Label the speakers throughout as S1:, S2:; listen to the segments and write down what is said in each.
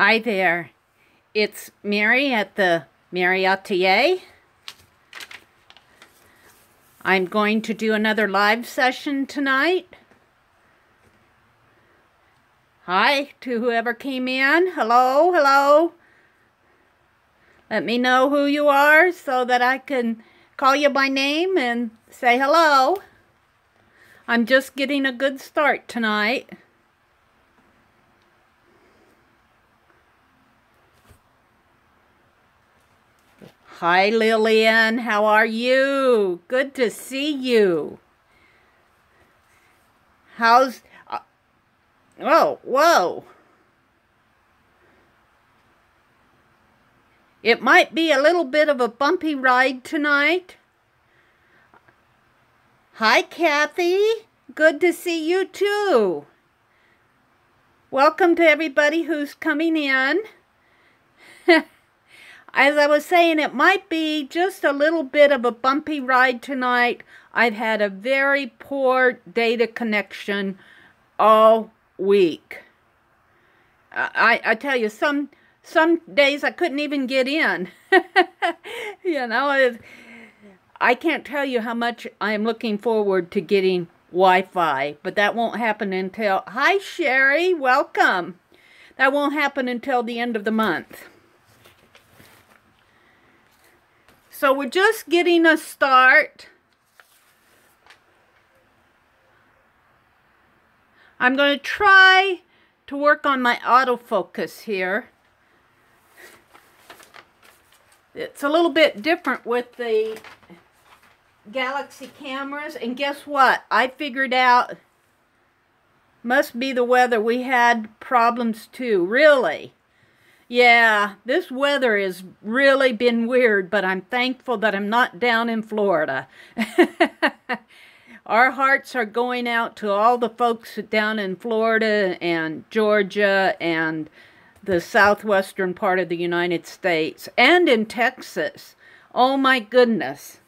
S1: Hi there, it's Meri at the Meri Atelier. I'm going to do another live session tonight. Hi to whoever came in. Hello, hello. Let me know who you are so that I can call you by name and say hello. I'm just getting a good start tonight. Hi Lillian, how are you? Good to see you. How's... whoa. It might be a little bit of a bumpy ride tonight. Hi Kathy, good to see you too. Welcome to everybody who's coming in. As I was saying, it might be just a little bit of a bumpy ride tonight. I've had a very poor data connection all week. I tell you, some days I couldn't even get in. You know, I can't tell you how much I am looking forward to getting Wi-Fi, but that won't happen until... Hi Sherry, welcome. That won't happen until the end of the month. So we're just getting a start. I'm going to try to work on my autofocus here. It's a little bit different with the Galaxy cameras. And guess what? I figured out, must be the weather. We had problems too. Really? Yeah, this weather has really been weird, but I'm thankful that I'm not down in Florida. Our hearts are going out to all the folks down in Florida and Georgia and the southwestern part of the United States and in Texas. Oh my goodness.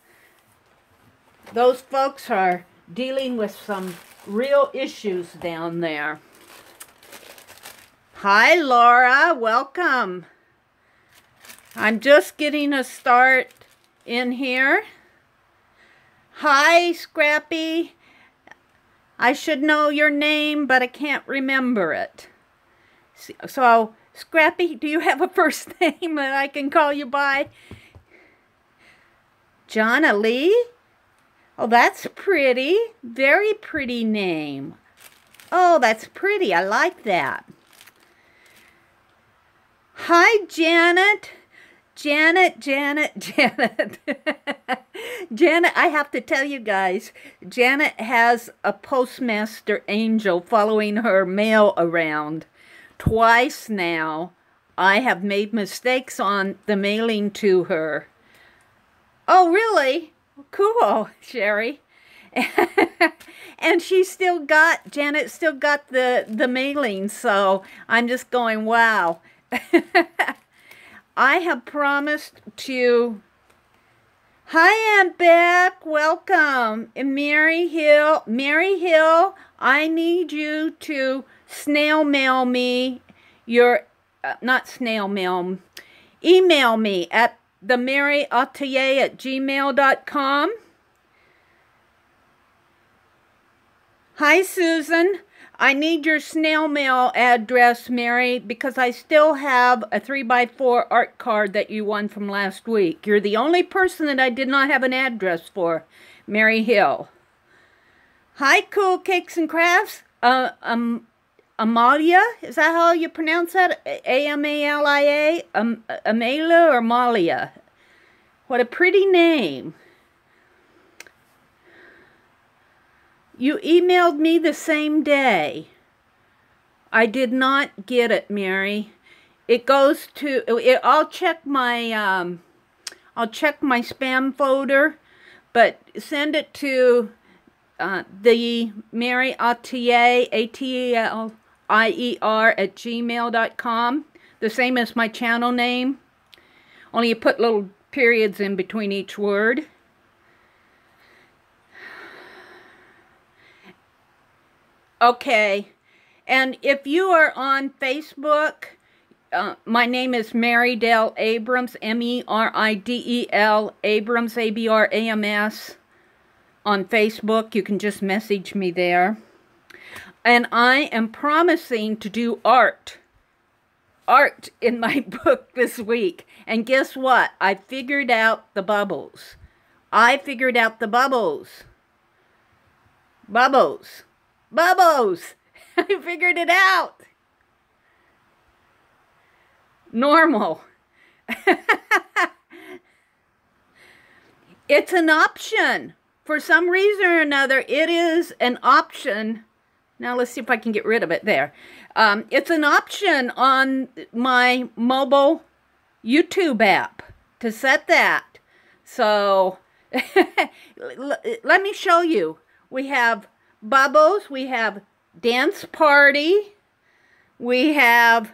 S1: Those folks are dealing with some real issues down there. Hi Laura, welcome. I'm just getting a start in here. Hi Scrappy. I should know your name, but I can't remember it. So Scrappy, do you have a first name that I can call you by? Jonna Lee? Oh, that's pretty. Very pretty name. Oh, that's pretty. I like that. Hi, Janet. Janet. Janet, I have to tell you guys, Janet has a postmaster angel following her mail around. Twice now, I have made mistakes on the mailing to her. Oh, really? Cool, Sherry. And she's still got, Janet still got the mailing, so I'm just going, wow. I have promised to... Hi, Aunt Beck. Welcome. And Mary Hill. Mary Hill, I need you to snail mail me your... not snail mail. Email me at themeriatelier@gmail.com. Hi, Susan. I need your snail mail address, Mary, because I still have a 3x4 art card that you won from last week. You're the only person that I did not have an address for, Mary Hill. Hi, Cool Cakes and Crafts. Amalia? Is that how you pronounce that? A-M-A-L-I-A? Amalia or Malia? What a pretty name. You emailed me the same day. I did not get it, Mary. It goes to... I'll check my spam folder, but send it to the Meri Atelier, A-T-E-L-I-E-R @gmail.com. The same as my channel name. Only you put little periods in between each word. Okay, and if you are on Facebook, my name is Meridel Abrams, Meridel Abrams, Abrams. On Facebook, you can just message me there. And I am promising to do art in my book this week. And guess what? I figured out the bubbles. I figured out the bubbles. Bubbles. Bubbles. I figured it out. Normal. It's an option. For some reason or another, it is an option. Now let's see if I can get rid of it there. It's an option on my mobile YouTube app to set that. So let me show you. We have bubbles, we have dance party, we have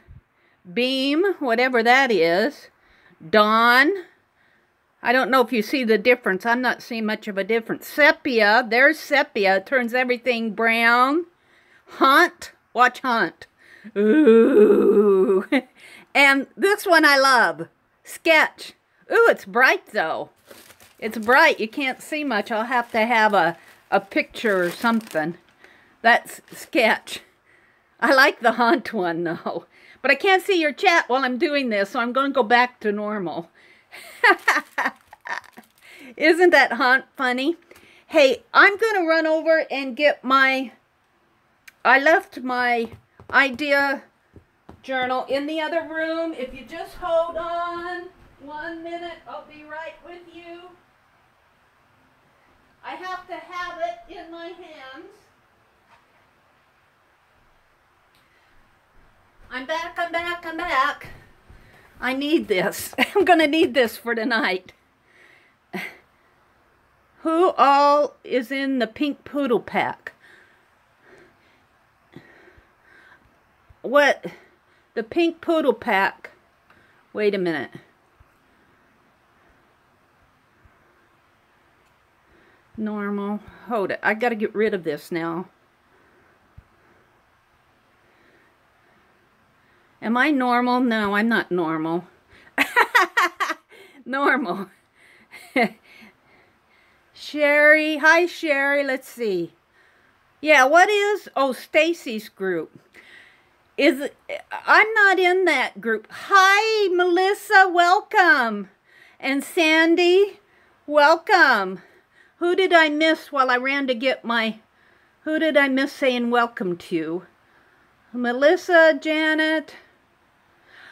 S1: beam, whatever that is, dawn. I don't know if you see the difference. I'm not seeing much of a difference. Sepia, there's sepia. It turns everything brown. Hunt, watch Hunt. Ooh. And this one I love. Sketch. Ooh, it's bright though. It's bright. You can't see much. I'll have to have a picture or something. That's Sketch. I like the Hunt one though. But I can't see your chat while I'm doing this, so I'm going to go back to normal. Isn't that Hunt funny? Hey, I'm going to run over and get my... I left my idea journal in the other room. If you just hold on 1 minute, I'll be right with you. I have to have it in my hands. I'm back, I'm back, I'm back. I need this. I'm going to need this for tonight. Who all is in the pink poodle pack? What? The pink poodle pack. Wait a minute. Normal. Hold it. I got to get rid of this now. Am I normal? No, I'm not normal. Normal. Sherry. Hi, Sherry. Let's see. Yeah, what is... Oh, Stacy's group. I'm not in that group. Hi, Melissa. Welcome. And Sandy. Welcome. Who did I miss while I ran to get my... Who did I miss saying welcome to? Melissa, Janet...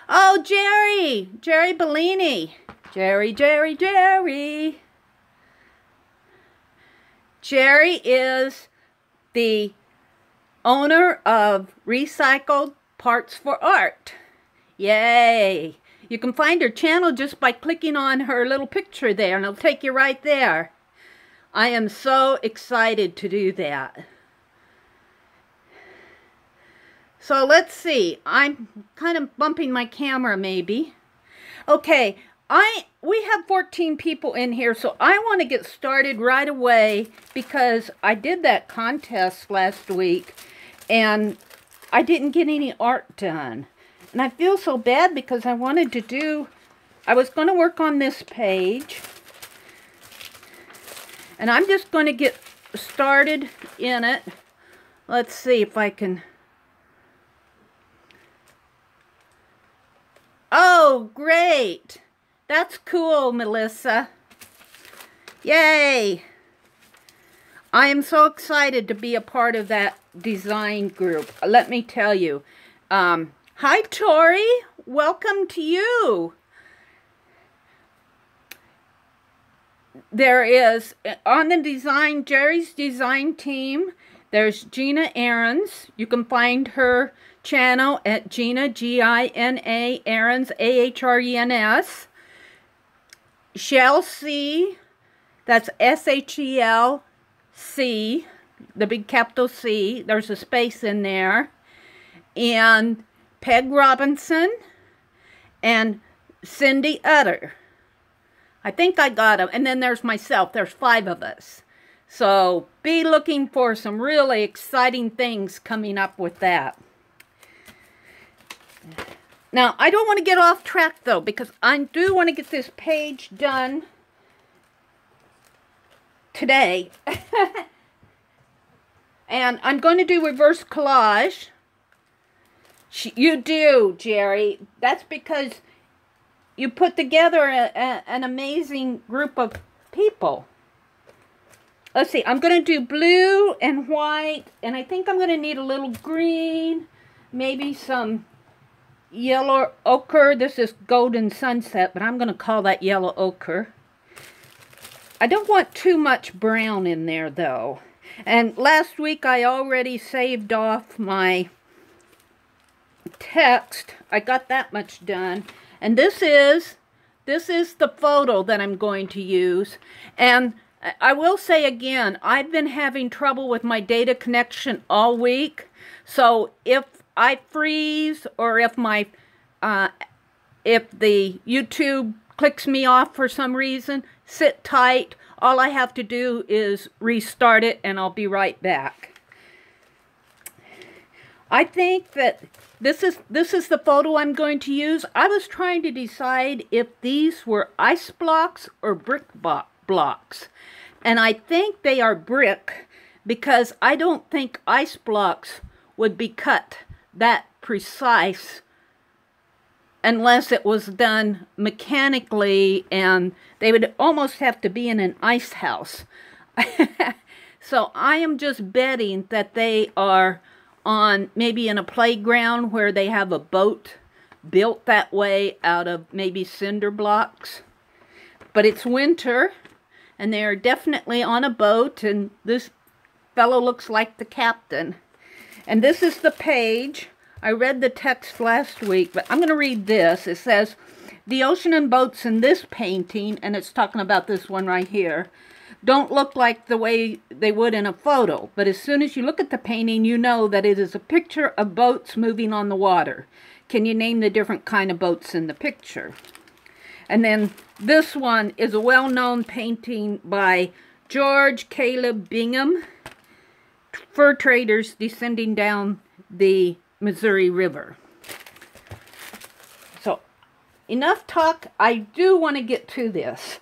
S1: Oh, Jerry! Jerry Bellini. Jerry. Jerry is the owner of Recycled Parts for Art. Yay! You can find her channel just by clicking on her little picture there, and it'll take you right there. I am so excited to do that. So let's see. I'm kind of bumping my camera maybe. Okay, we have 14 people in here, so I want to get started right away because I did that contest last week and I didn't get any art done. And I feel so bad because I was going to work on this page. And I'm just going to get started in it. Let's see if I can... Oh, great. That's cool, Melissa. Yay. I am so excited to be a part of that design group. Let me tell you. Hi, Tori. Welcome to you. There is, on the Jerry's design team, there's Gina Ahrens. You can find her channel at Gina, G-I-N-A, Ahrens, A-H-R-E-N-S. Shell C, that's S-H-E-L-C, the big capital C. There's a space in there. And Peg Robinson and Cindy Utter. I think I got them. And then there's myself. There's 5 of us. So be looking for some really exciting things coming up with that. Now, I don't want to get off track, though, because I do want to get this page done today. And I'm going to do reverse collage. You do, Jerry. That's because you put together an amazing group of people. Let's see. I'm going to do blue and white. And I think I'm going to need a little green. Maybe some yellow ochre. This is golden sunset, but I'm going to call that yellow ochre. I don't want too much brown in there, though. And last week I already saved off my text. I got that much done. And this is the photo that I'm going to use. And I will say again, I've been having trouble with my data connection all week. So if I freeze, or if my if the YouTube clicks me off for some reason, sit tight. All I have to do is restart it, and I'll be right back. I think that this is the photo I'm going to use. I was trying to decide if these were ice blocks or brick blocks. And I think they are brick, because I don't think ice blocks would be cut that precise unless it was done mechanically, and they would almost have to be in an ice house. So I am just betting that they are on maybe in a playground where they have a boat built that way out of maybe cinder blocks. But it's winter, and they are definitely on a boat, and this fellow looks like the captain. And this is the page. I read the text last week, but I'm going to read this. It says, the ocean and boats in this painting, and it's talking about this one right here, don't look like the way they would in a photo. But as soon as you look at the painting, you know that it is a picture of boats moving on the water. Can you name the different kind of boats in the picture? And then this one is a well-known painting by George Caleb Bingham, fur traders descending down the Missouri River. So, enough talk. I do want to get to this.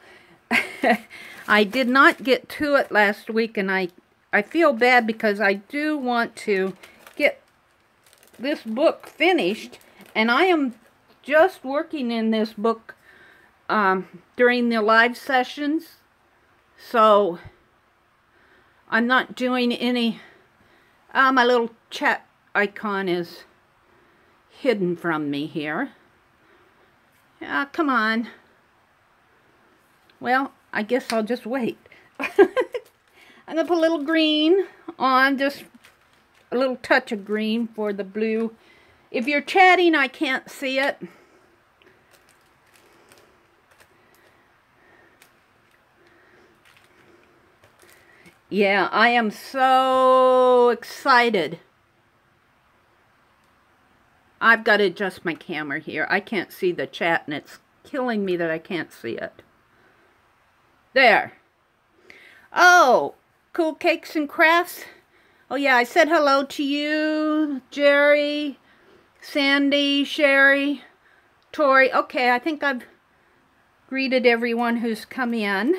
S1: I did not get to it last week, and I feel bad because I do want to get this book finished, and I am just working in this book during the live sessions, so I'm not doing any. My little chat icon is hidden from me here. Come on. Well, I guess I'll just wait. I'm going to put a little green on, just a little touch of green for the blue. If you're chatting, I can't see it. Yeah, I am so excited. I've got to adjust my camera here. I can't see the chat, and it's killing me that I can't see it. There. Oh, Cool Cakes and Crafts. Oh, yeah, I said hello to you, Jerry, Sandy, Sherry, Tori. Okay, I think I've greeted everyone who's come in.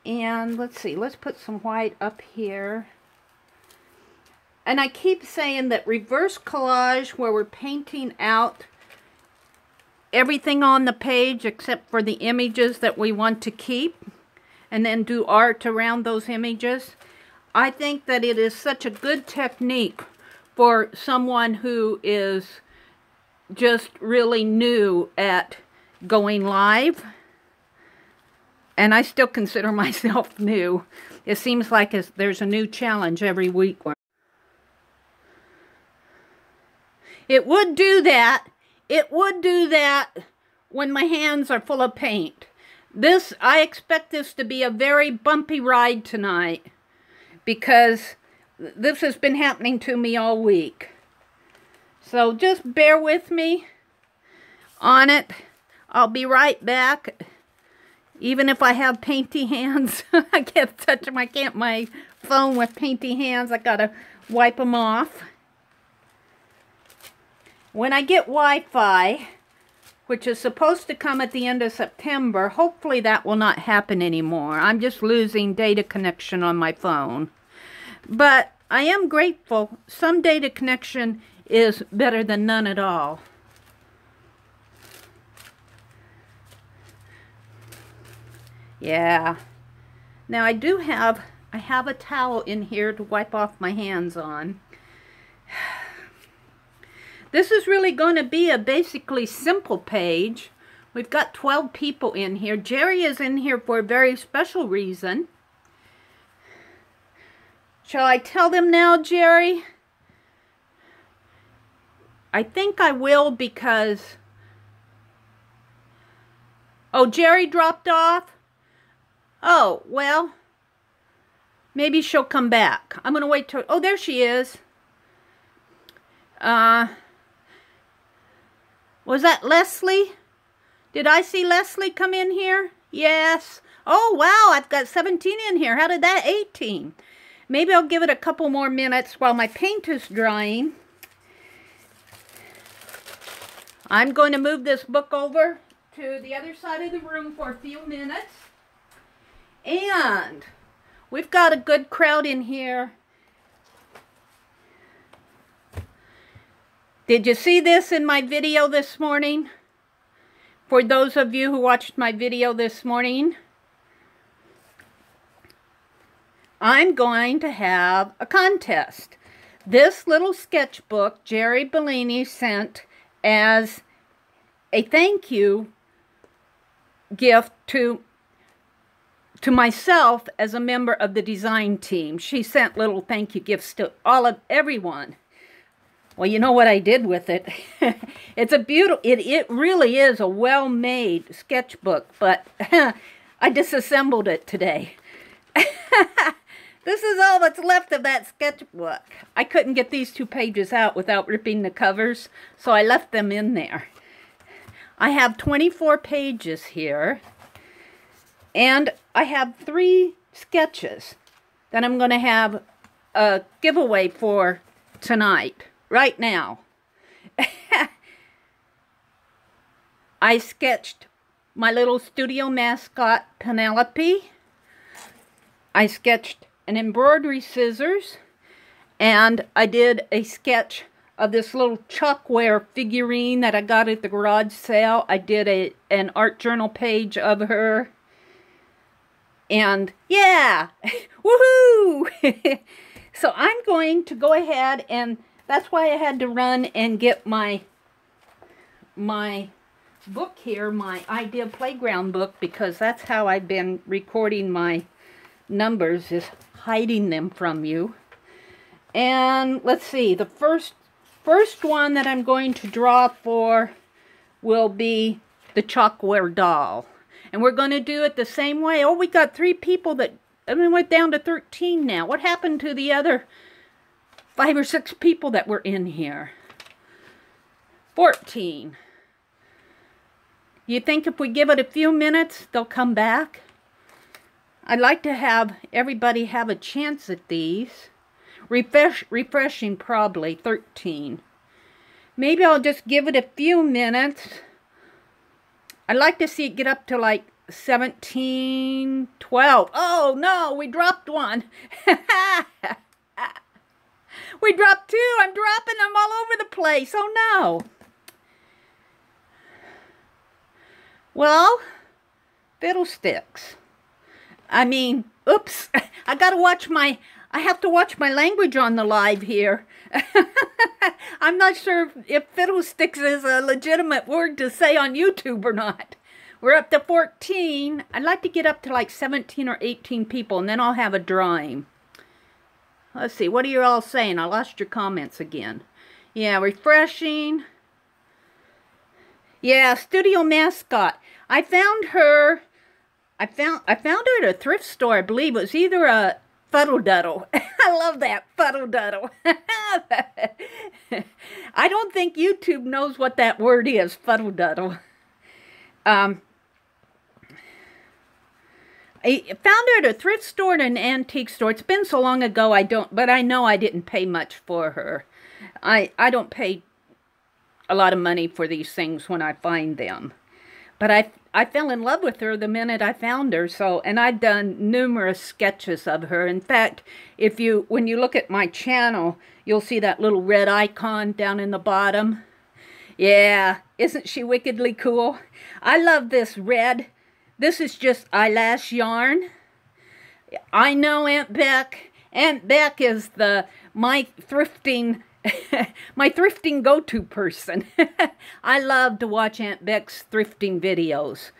S1: And let's see, let's put some white up here. And I keep saying that reverse collage, where we're painting out everything on the page except for the images that we want to keep, and then do art around those images. I think that it is such a good technique for someone who is just really new at going live. And I still consider myself new. It seems like there's a new challenge every week. It would do that. It would do that when my hands are full of paint. I expect this to be a very bumpy ride tonight, because this has been happening to me all week. So just bear with me on it. I'll be right back. Even if I have painty hands, I can't touch them. I can't my phone with painty hands. I gotta wipe them off. When I get Wi-Fi, which is supposed to come at the end of September, hopefully that will not happen anymore. I'm just losing data connection on my phone. But I am grateful. Some data connection is better than none at all. Yeah. Now I have a towel in here to wipe off my hands on. This is really going to be a basically simple page. We've got 12 people in here. Jerry is in here for a very special reason. Shall I tell them now, Jerry? I think I will because... Oh, Jerry dropped off? Oh, well, maybe she'll come back. I'm going to wait till... Oh, there she is. Was that Leslie? Did I see Leslie come in here? Yes. Oh, wow, I've got 17 in here. How did that 18? Maybe I'll give it a couple more minutes while my paint is drying. I'm going to move this book over to the other side of the room for a few minutes. And we've got a good crowd in here. Did you see this in my video this morning? For those of you who watched my video this morning, I'm going to have a contest. This little sketchbook Jerry Bellini sent as a thank you gift to myself as a member of the design team. She sent little thank you gifts to everyone. Well, you know what I did with it? It's a beautiful, it really is a well-made sketchbook, but I disassembled it today. This is all that's left of that sketchbook. I couldn't get these 2 pages out without ripping the covers, so I left them in there. I have 24 pages here, and I have 3 sketches that I'm going to have a giveaway for tonight. Right now. I sketched my little studio mascot, Penelope. I sketched an embroidery scissors. And I did a sketch of this little chalkware figurine that I got at the garage sale. I did an art journal page of her. And yeah! Woohoo! So I'm going to go ahead and... That's why I had to run and get my book here, my Idea Playground book, because that's how I've been recording my numbers, is hiding them from you. And let's see, the first one that I'm going to draw for will be the chalkware doll. And we're going to do it the same way. Oh, we got 3 people that, I mean, went down to 13 now. What happened to the other 5 or 6 people that were in here? 14. You think if we give it a few minutes, they'll come back? I'd like to have everybody have a chance at these. Refreshing probably, 13. Maybe I'll just give it a few minutes. I'd like to see it get up to like 17, 12. Oh no, we dropped one. We dropped 2. I'm dropping them all over the place. Oh, no. Well, fiddlesticks. I mean, oops. I have to watch my language on the live here. I'm not sure if fiddlesticks is a legitimate word to say on YouTube or not. We're up to 14. I'd like to get up to like 17 or 18 people, and then I'll have a drawing. Let's see, what are you all saying? I lost your comments again. Yeah, refreshing. Yeah, studio mascot. I found her her at a thrift store, I believe. It was either a fuddle-duddle. I love that, fuddle-duddle. I don't think YouTube knows what that word is, fuddle-duddle. I found her at a thrift store and an antique store. It's been so long ago but I know I didn't pay much for her. I don't pay a lot of money for these things when I find them. But I fell in love with her the minute I found her. So, and I've done numerous sketches of her. In fact, when you look at my channel, you'll see that little red icon down in the bottom. Yeah, isn't she wickedly cool? I love this red. This is just eyelash yarn. I know Aunt Beck. Aunt Beck is my thrifting go-to person. I love to watch Aunt Beck's thrifting videos.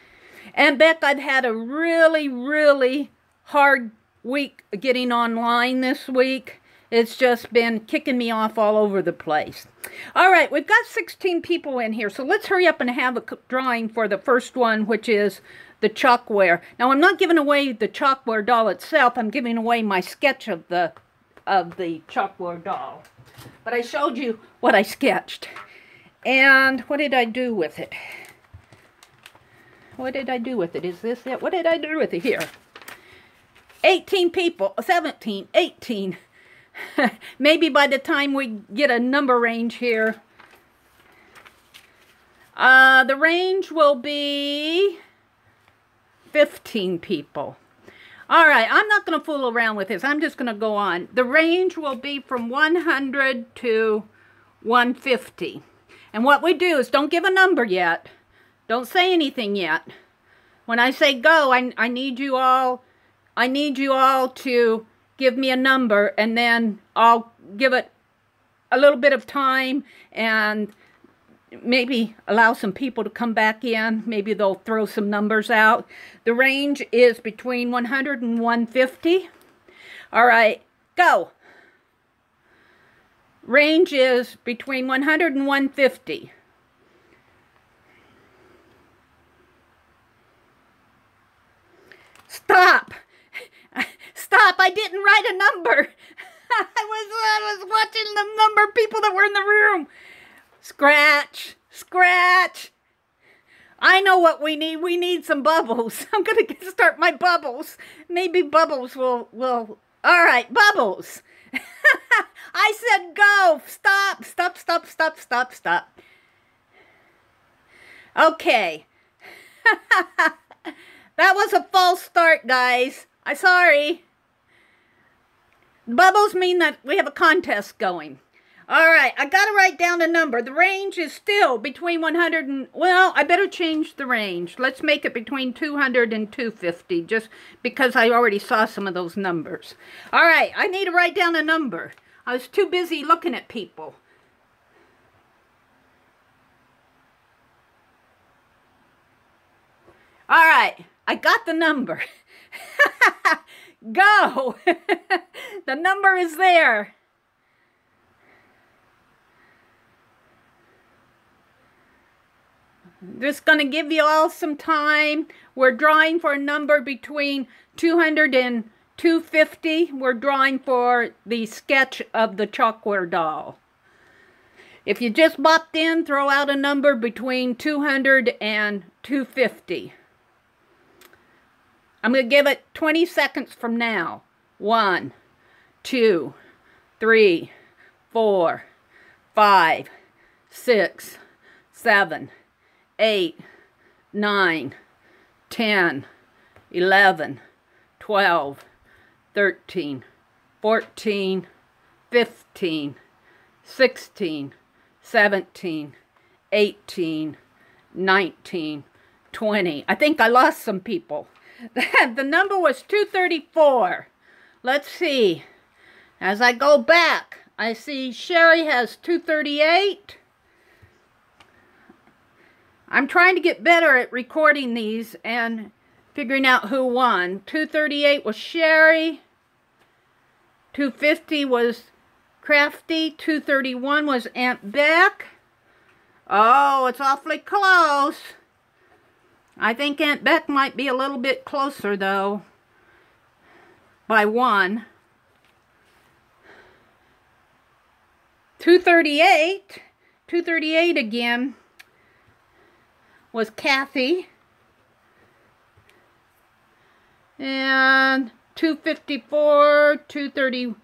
S1: Aunt Beck, I've had a really, really hard week getting online this week. It's just been kicking me off all over the place. All right, we've got 16 people in here, so let's hurry up and have a drawing for the first one, which is the chalkware. Now, I'm not giving away the chalkware doll itself. I'm giving away my sketch of the chalkware doll. But I showed you what I sketched. And what did I do with it? What did I do with it? Is this it? What did I do with it? Here. 18 people. 17. 18. Maybe by the time we get a number range here. The range will be 15 people. All right, I'm not going to fool around with this. I'm just going to go on. The range will be from 100 to 150. And what we do is don't give a number yet. Don't say anything yet. When I say go, I need you all to give me a number, and then I'll give it a little bit of time and maybe allow some people to come back in. Maybe they'll throw some numbers out. The range is between 100 and 150. All right, go. Range is between 100 and 150. Stop. Stop. I didn't write a number. I was watching the number of people that were in the room. Scratch. Scratch. I know what we need. We need some bubbles. I'm going to start my bubbles. Maybe bubbles will... All right, bubbles. I said go. Stop. Stop, stop, stop, stop, stop. Okay. That was a false start, guys. I'm sorry. Bubbles mean that we have a contest going. All right, I got to write down a number. The range is still between 100 and... Well, I better change the range. Let's make it between 200 and 250, just because I already saw some of those numbers. All right, I need to write down a number. I was too busy looking at people. All right, I got the number. Go! The number is there. Just going to give you all some time. We're drawing for a number between 200 and 250. We're drawing for the sketch of the chalkware doll. If you just bopped in, throw out a number between 200 and 250. I'm going to give it 20 seconds from now. 1, 2, 3, 4, 5, 6, 7, 8, 9, 10, 11, 12, 13, 14, 15, 16, 17, 18, 19, 20. I think I lost some people. The number was 234. Let's see. As I go back, I see Sherry has 238. I'm trying to get better at recording these and figuring out who won. 238 was Sherry. 250 was Crafty. 231 was Aunt Beck. Oh, it's awfully close. I think Aunt Beck might be a little bit closer, though, by 1. 238. 238 again was Kathy. And 254, 230.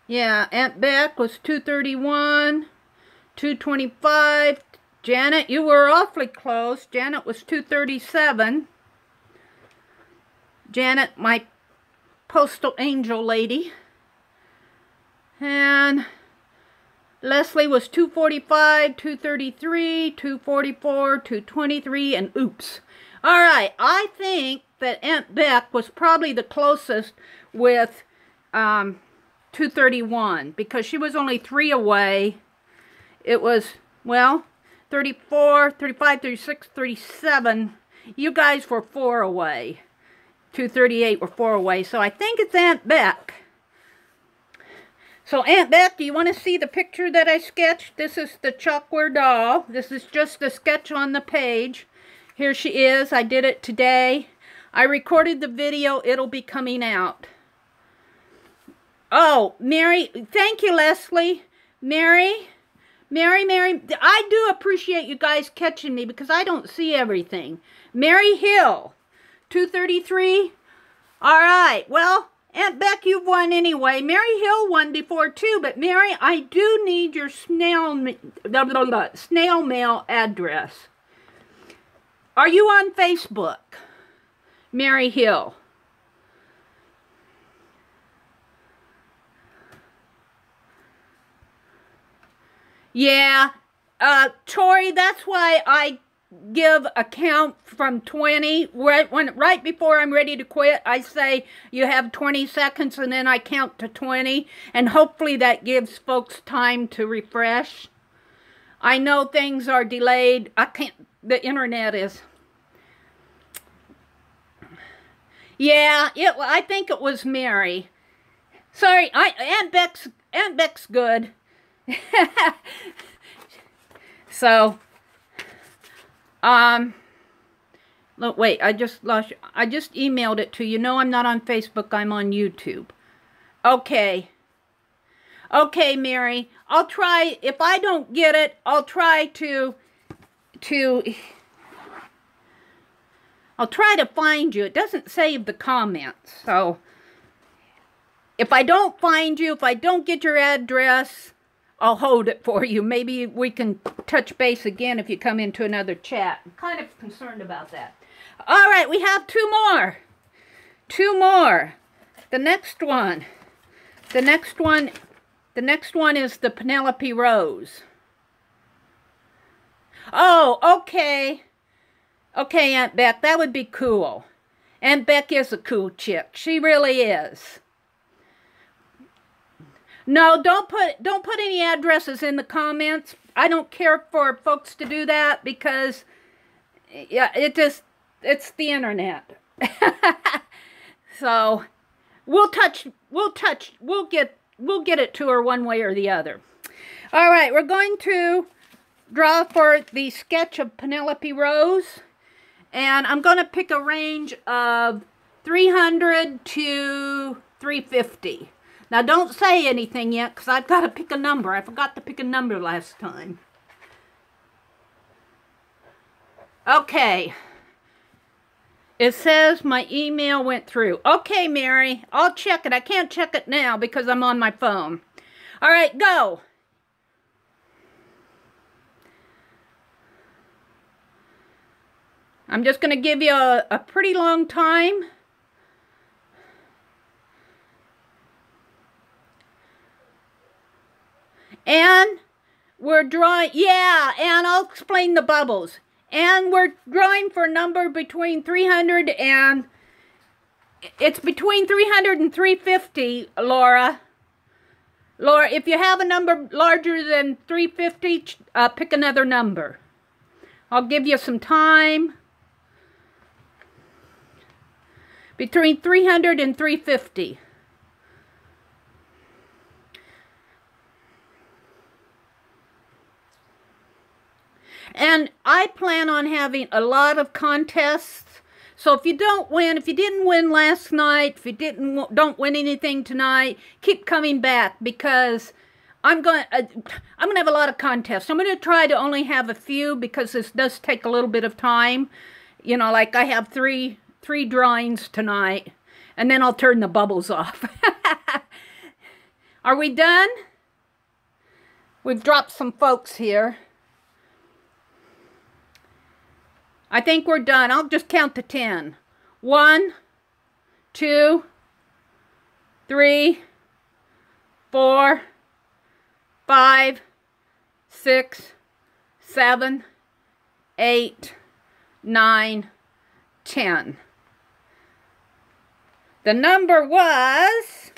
S1: Yeah, Aunt Beck was 231, 225. Janet, you were awfully close. Janet was 237. Janet, my postal angel lady. And Leslie was 245, 233, 244, 223, and oops. All right, I think that Aunt Beck was probably the closest with 231 because she was only 3 away. It was, well, 34, 35, 36, 37. You guys were 4 away. 238 were 4 away, so I think it's Aunt Beck. So Aunt Beck, do you want to see the picture that I sketched? This is the chalkware doll. This is just a sketch on the page. Here she is. I did it today. I recorded the video. It'll be coming out. Oh, Mary, thank you, Leslie. Mary, I do appreciate you guys catching me because I don't see everything. Mary Hill, 233. All right, well, Aunt Beck, you've won anyway. Mary Hill won before too, but Mary, I do need your snail mail address. Are you on Facebook? Mary Hill. Yeah, Tori, that's why I give a count from 20. Right before I'm ready to quit, I say you have 20 seconds and then I count to 20. And hopefully that gives folks time to refresh. I know things are delayed. The internet is. Yeah, I think it was Mary. Sorry, Aunt Beck's good. So, look, wait, I just emailed it to you. No, I'm not on Facebook. I'm on YouTube. Okay. Okay, Mary. I'll try. If I don't get it, I'll try to find you. It doesn't save the comments. So, if I don't find you, if I don't get your address, I'll hold it for you. Maybe we can touch base again if you come into another chat. I'm kind of concerned about that. All right, we have 2 more. 2 more. The next one is the Penelope Rose. Oh, okay. Okay, Aunt Beck, that would be cool. Aunt Beck is a cool chick. She really is. No, don't put any addresses in the comments. I don't care for folks to do that because yeah, it's the internet. So we'll get it to her one way or the other. All right, we're going to draw for the sketch of Penelope Rose, and I'm going to pick a range of 300 to 350. Now, don't say anything yet, because I've got to pick a number. I forgot to pick a number last time. Okay. It says my email went through. Okay, Mary, I'll check it. I can't check it now because I'm on my phone. All right, go. I'm just going to give you a pretty long time. And we're drawing, yeah, and I'll explain the bubbles. And we're drawing for a number between 300 and, it's between 300 and 350, Laura. Laura, if you have a number larger than 350, pick another number. I'll give you some time. Between 300 and 350. And I plan on having a lot of contests. So if you don't win, if you didn't win last night, if you don't win anything tonight, keep coming back because I'm going to have a lot of contests. I'm going to try to only have a few because this does take a little bit of time. You know, like I have 3 3 drawings tonight, and then I'll turn the bubbles off. Are we done? We've dropped some folks here. I think we're done. I'll just count to 10. 1, 2, 3, 4, 5, 6, 7, 8, 9, 10. The number was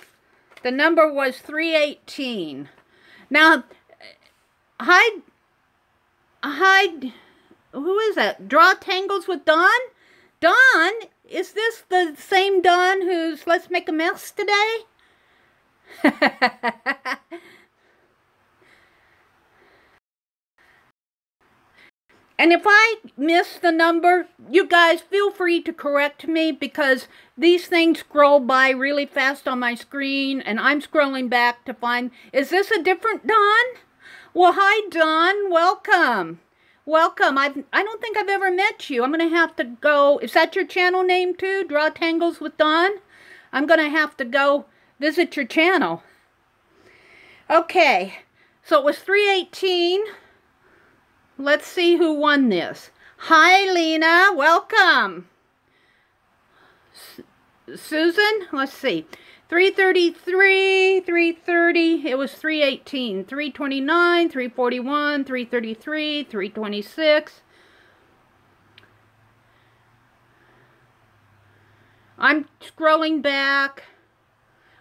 S1: 318. Now, who is that? Draw Tangles with Dawn? Dawn? Is this the same Dawn who's Let's Make a Mess today? And if I miss the number, you guys feel free to correct me, because these things scroll by really fast on my screen, and I'm scrolling back to find, is this a different Dawn? Well, hi, Dawn. Welcome. Welcome. I don't think I've ever met you. I'm going to have to go. Is that your channel name too? Draw Tangles with Dawn? I'm going to have to go visit your channel. Okay. So it was 318. Let's see who won this. Hi, Lena. Welcome. Susan? Let's see. 333, 330, it was 318, 329, 341, 333, 326. I'm scrolling back.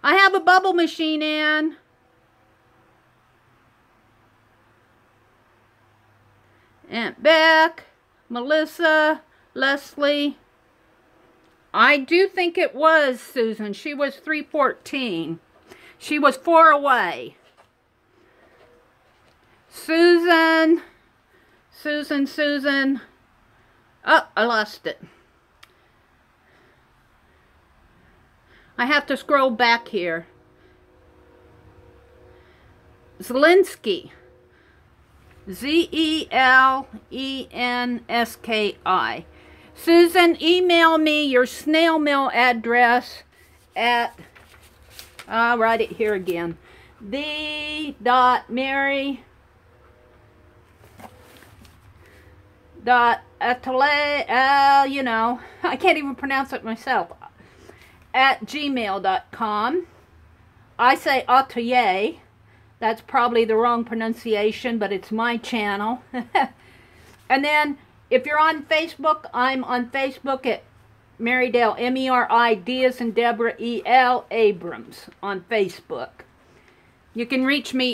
S1: I have a bubble machine in. Aunt Beck, Melissa, Leslie. I do think it was Susan. She was 314. She was 4 away. Susan. Oh, I lost it. I have to scroll back here. Zelinsky. Zelenski. Susan, email me your snail mail address at, I'll write it here again, the.meri.atelier, you know, I can't even pronounce it myself, at gmail.com. I say atelier. That's probably the wrong pronunciation, but it's my channel. And then, if you're on Facebook, I'm on Facebook at Meridel, M-E-R-I-D as in Deborah, E-L, Abrams on Facebook. You can reach me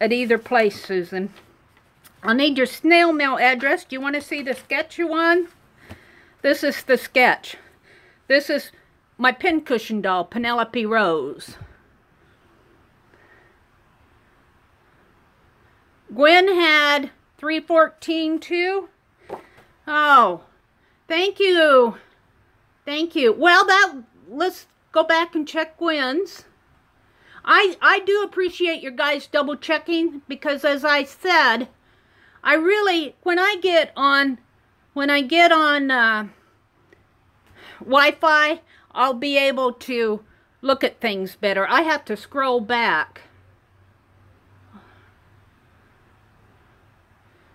S1: at either place, Susan. I'll need your snail mail address. Do you want to see the sketch you won? This is the sketch. This is my pincushion doll, Penelope Rose. Gwen had 314 too. Oh, thank you. Thank you. Well, let's go back and check Gwen's. I do appreciate your guys double checking, because as I said, I really, when I get on Wi-Fi, I'll be able to look at things better. I have to scroll back.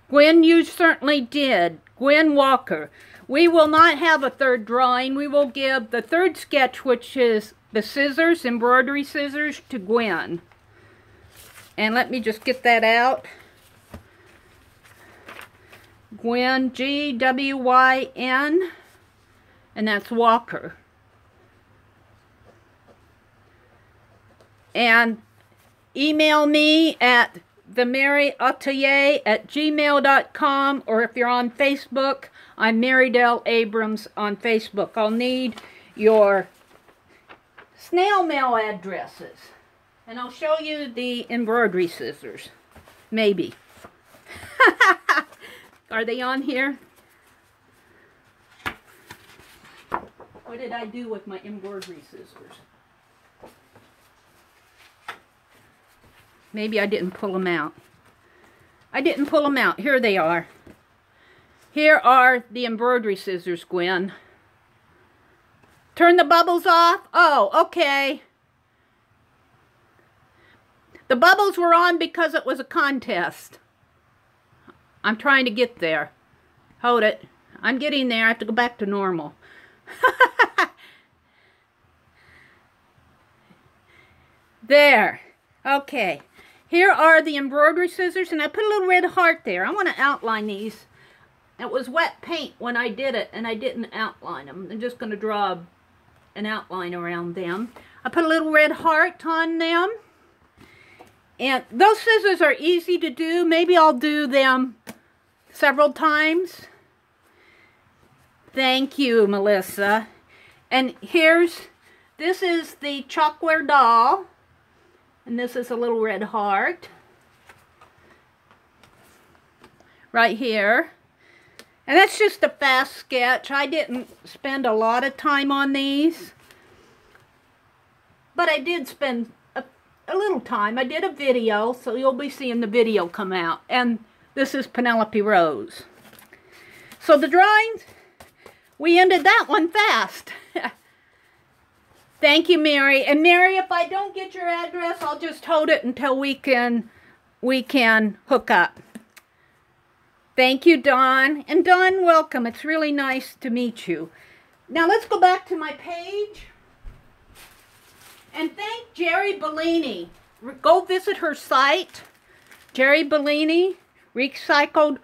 S1: Gwen, you certainly did. Gwen Walker. We will not have a third drawing. We will give the third sketch, which is the scissors, embroidery scissors, to Gwen. And let me just get that out. Gwen, G-W-Y-N, and that's Walker. And email me at themeriatelier@gmail.com, or if you're on Facebook, I'm Meridel Abrams on Facebook. I'll need your snail mail addresses, and I'll show you the embroidery scissors. Maybe. Are they on here? What did I do with my embroidery scissors? Maybe I didn't pull them out. I didn't pull them out. Here they are. Here are the embroidery scissors, Gwen. Turn the bubbles off? Oh, okay. The bubbles were on because it was a contest. I'm trying to get there. Hold it. I'm getting there. I have to go back to normal. There. Okay. Here are the embroidery scissors, and I put a little red heart there. I want to outline these. It was wet paint when I did it, and I didn't outline them. I'm just going to draw an outline around them. I put a little red heart on them. And those scissors are easy to do. Maybe I'll do them several times. Thank you, Melissa. And this is the chalkware doll. And this is a little red heart. Right here. And that's just a fast sketch. I didn't spend a lot of time on these. But I did spend a little time. I did a video, so you'll be seeing the video come out. And this is Penelope Rose. So the drawings, we ended that one fast. Thank you, Mary. And Mary, if I don't get your address, I'll just hold it until we can hook up. Thank you, Dawn. And Dawn, welcome. It's really nice to meet you. Now let's go back to my page. And thank Jerry Bellini. Go visit her site. Jerry Bellini, Recycled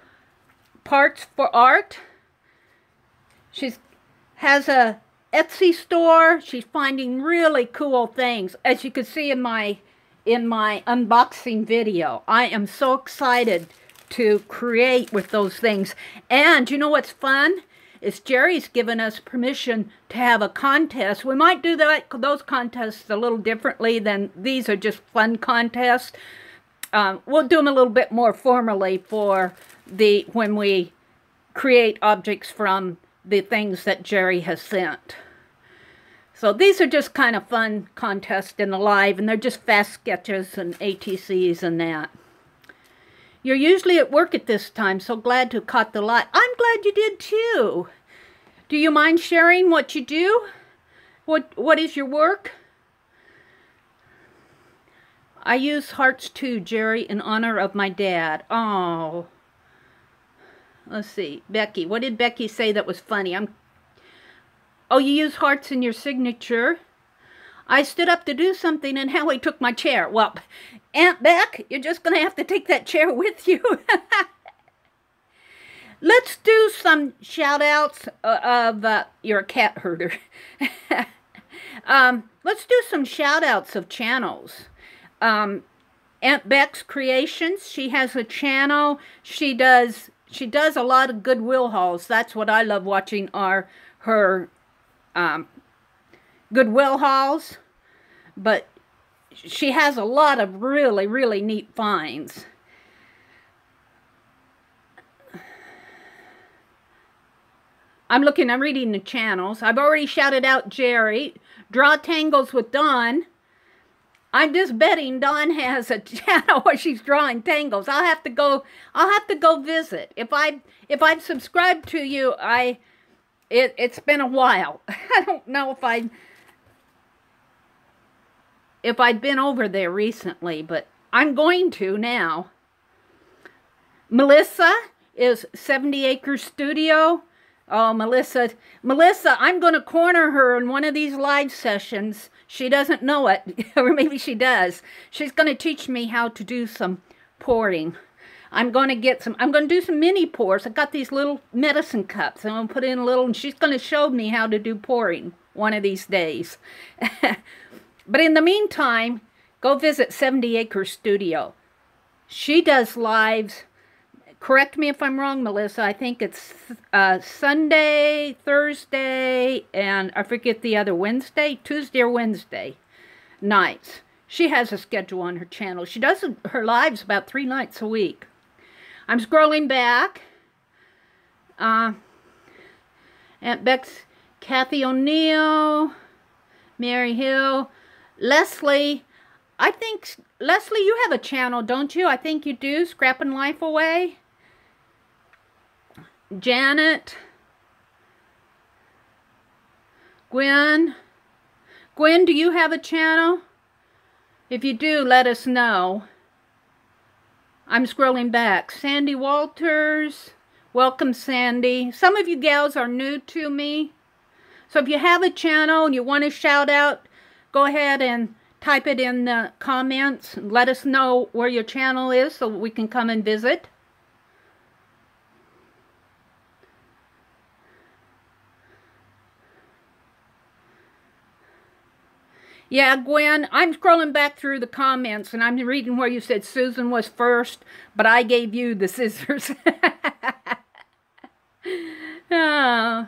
S1: Parts for Art. She has a Etsy store. She's finding really cool things. As you can see in my unboxing video. I am so excited to create with those things. And you know what's fun? Is Jerry's given us permission to have a contest. We might do those contests a little differently than these are just fun contests. We'll do them a little bit more formally for when we create objects from the things that Jerry has sent. So these are just kind of fun contests in the live, and they're just fast sketches and ATCs and that. You're usually at work at this time, so glad to have caught the light. I'm glad you did too. Do you mind sharing what you do? What is your work? I use hearts too, Jerry, in honor of my dad. Oh. Let's see. Becky. What did Becky say that was funny? Oh, you use hearts in your signature. I stood up to do something and Howie took my chair. Well, Aunt Beck, you're just going to have to take that chair with you. Let's do some shout-outs of... you're a cat herder. Let's do some shout-outs of channels. Aunt Beck's Creations. She has a channel. She does a lot of Goodwill hauls. That's what I love watching her Goodwill hauls. But she has a lot of really, really neat finds. I'm reading the channels. I've already shouted out Jerry. Draw Tangles with Dawn. I'm just betting Dawn has a channel where she's drawing tangles. I'll have to go visit. If I've subscribed to you, it's been a while. I don't know if I'd been over there recently, but I'm going to now. Melissa is 70 Acres Studio. Oh, Melissa, I'm going to corner her in one of these live sessions. She doesn't know it, or maybe she does. She's going to teach me how to do some pouring. I'm going to do some mini pours. I got these little medicine cups. I'm going to put in a little, and she's going to show me how to do pouring one of these days. But in the meantime, go visit 70 Acres Studio. She does lives. Correct me if I'm wrong, Melissa. I think it's Sunday, Thursday, and I forget the other Wednesday, Tuesday or Wednesday nights. She has a schedule on her channel. She does her lives about 3 nights a week. I'm scrolling back. Aunt Beck's, Kathy O'Neill, Mary Hill, Leslie. I think, Leslie, you have a channel, don't you? I think you do, Scrapping Life Away. Janet, Gwen. Gwen, do you have a channel? If you do, let us know. I'm scrolling back. Sandy Walters. Welcome, Sandy. Some of you gals are new to me. So if you have a channel and you want to shout out, go ahead and type it in the comments. Let us know where your channel is so we can come and visit. Yeah, Gwen, I'm scrolling back through the comments and I'm reading where you said Susan was first, but I gave you the scissors. Oh.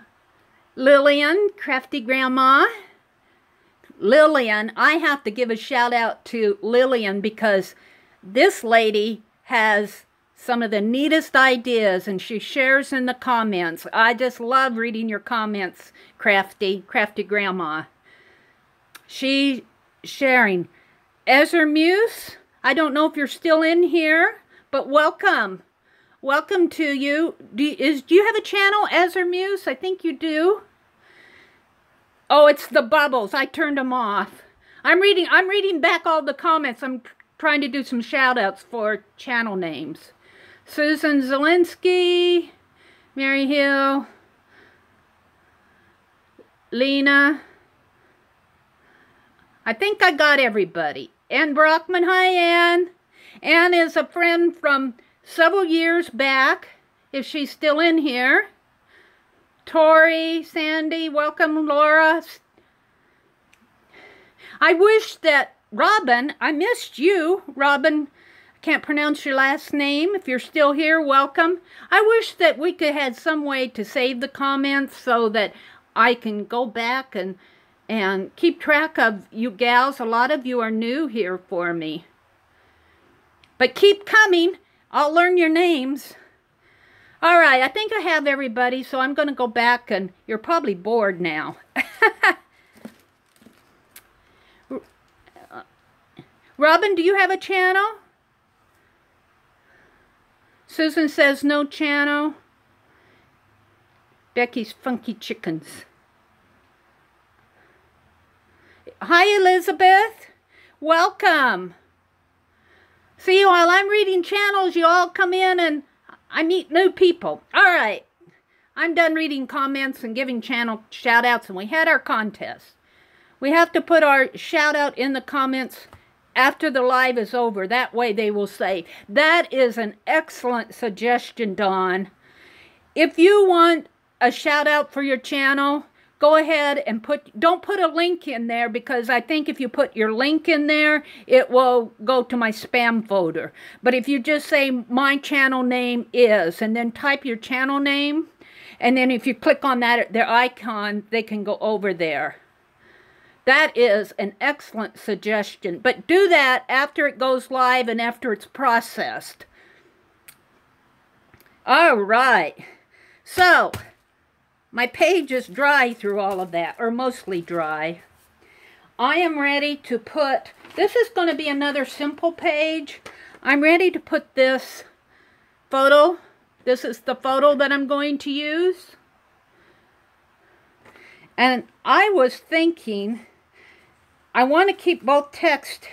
S1: Lillian, Crafty Grandma. Lillian, I have to give a shout out to Lillian because this lady has some of the neatest ideas and she shares in the comments. I just love reading your comments, Crafty Grandma. She sharing. Ezra Muse, I don't know if you're still in here, but welcome. Welcome to you. Do you have a channel, Ezra Muse? I think you do. Oh, it's the bubbles. I turned them off. I'm reading back all the comments. I'm trying to do some shout outs for channel names. Susan Zielinski, Mary Hill, Lena. I think I got everybody. Ann Brockman, hi Ann. Ann is a friend from several years back, if she's still in here. Tori, Sandy, welcome Laura. I wish that Robin, I missed you. Robin, I can't pronounce your last name. If you're still here, welcome. I wish that we could have some way to save the comments so that I can go back and keep track of you gals. A lot of you are new here for me. But keep coming. I'll learn your names. All right, I think I have everybody, so I'm going to go back, and you're probably bored now. Robin, do you have a channel? Susan says no channel. Becky's Funky Chickens. Hi, Elizabeth. Welcome. See, while I'm reading channels, you all come in and I meet new people. All right. I'm done reading comments and giving channel shout-outs, and we had our contest. We have to put our shout-out in the comments after the live is over. That way they will say, that is an excellent suggestion, Dawn. If you want a shout-out for your channel, go ahead and don't put a link in there, because I think if you put your link in there, it will go to my spam folder. But if you just say my channel name is, and then type your channel name, and then if you click on that, their icon, they can go over there. That is an excellent suggestion. But do that after it goes live and after it's processed. All right. So, my page is dry through all of that, or mostly dry. I am ready to put, this is going to be another simple page. I'm ready to put this photo. This is the photo that I'm going to use. And I was thinking, I want to keep both text.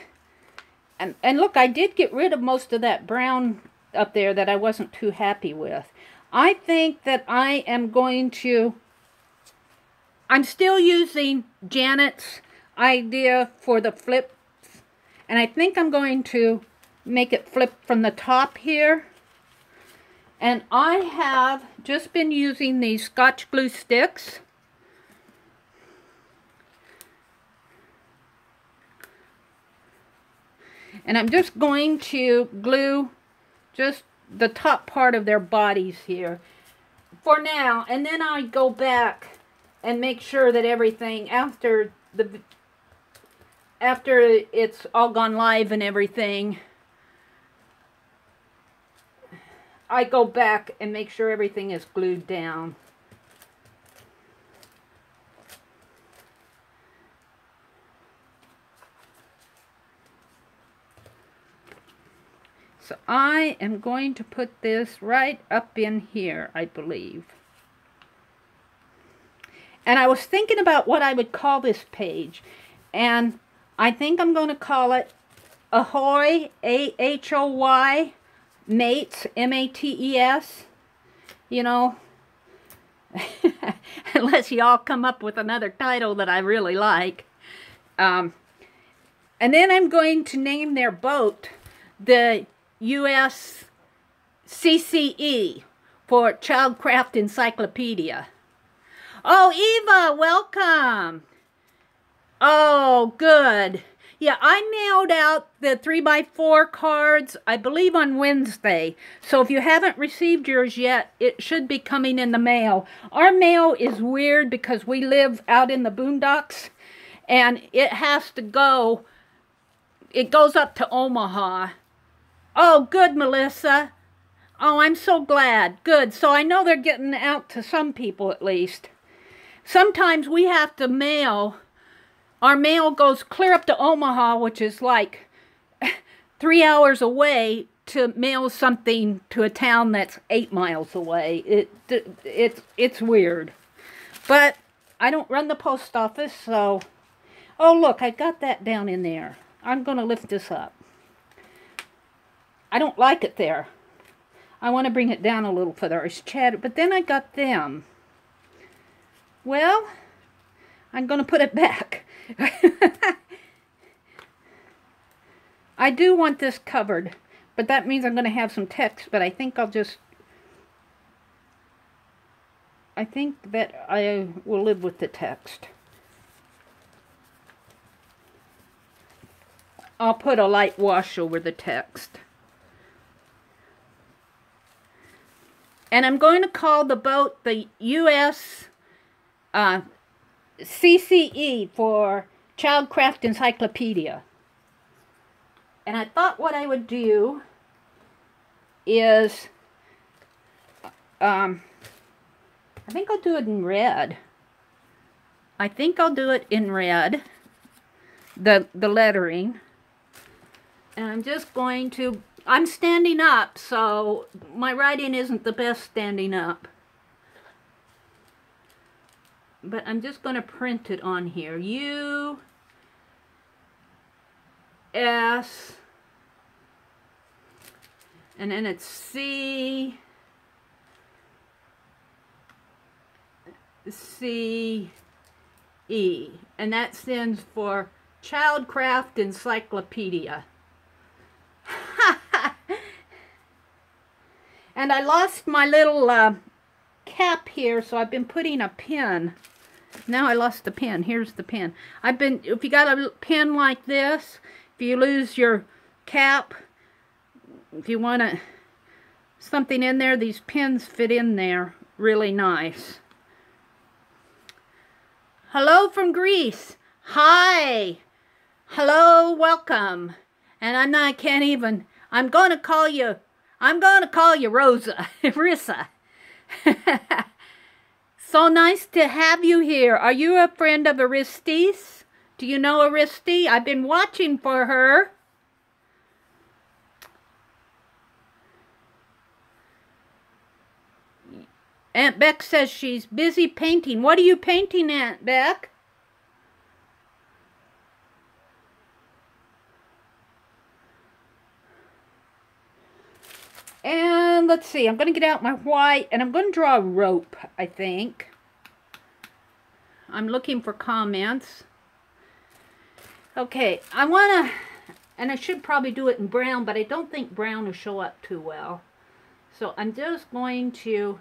S1: And look, I did get rid of most of that brown up there that I wasn't too happy with. I think that I am going to, I'm still using Janet's idea for the flip, and I think I'm going to make it flip from the top here. And I have just been using these Scotch glue sticks. And I'm just going to glue just the top part of their bodies here for now, and then I go back and make sure that everything after it's all gone live and everything, I go back and make sure everything is glued down. So I am going to put this right up in here, I believe. And I was thinking about what I would call this page. And I think I'm going to call it Ahoy, A-H-O-Y, Mates, M-A-T-E-S. You know, unless you all come up with another title that I really like. And then I'm going to name their boat the U.S. CCE for Childcraft Encyclopedia. Oh, Eva, welcome. Oh, good. Yeah, I mailed out the 3x4 cards, I believe, on Wednesday. So if you haven't received yours yet, it should be coming in the mail. Our mail is weird because we live out in the boondocks, and it has to go, it goes up to Omaha. Oh, good, Melissa. Oh, I'm so glad. Good. So I know they're getting out to some people at least. Sometimes we have to mail. Our mail goes clear up to Omaha, which is like 3 hours away, to mail something to a town that's 8 miles away. It's weird. But I don't run the post office, so... Oh, look, I got that down in there. I'm going to lift this up. I don't like it there. I want to bring it down a little further. It's chattered, but then I got them. Well, I'm going to put it back. I do want this covered, but that means I'm going to have some text, but I think I'll just... I think that I will live with the text. I'll put a light wash over the text. And I'm going to call the boat the U.S. CCE for Childcraft Encyclopedia. And I thought what I would do is, I think I'll do it in red. I think I'll do it in red, the lettering. And I'm just going to, I'm standing up, so my writing isn't the best standing up. But I'm just going to print it on here. U-S, and then it's C-C-E, and that stands for Childcraft Encyclopedia. And I lost my little cap here, so I've been putting a pin. Now I lost the pin. Here's the pin. If you got a pin like this, if you lose your cap, if you want something in there, these pins fit in there really nice. Hello from Greece. Hi. Hello, welcome. And I'm going to call you Rosa, Rissa. So nice to have you here. Are you a friend of Aristi's? Do you know Aristi? I've been watching for her. Aunt Beck says she's busy painting. What are you painting, Aunt Beck? And let's see, I'm going to get out my white, and I'm going to draw a rope, I think. I'm looking for comments. Okay, I want to, and I should probably do it in brown, but I don't think brown will show up too well. So I'm just going to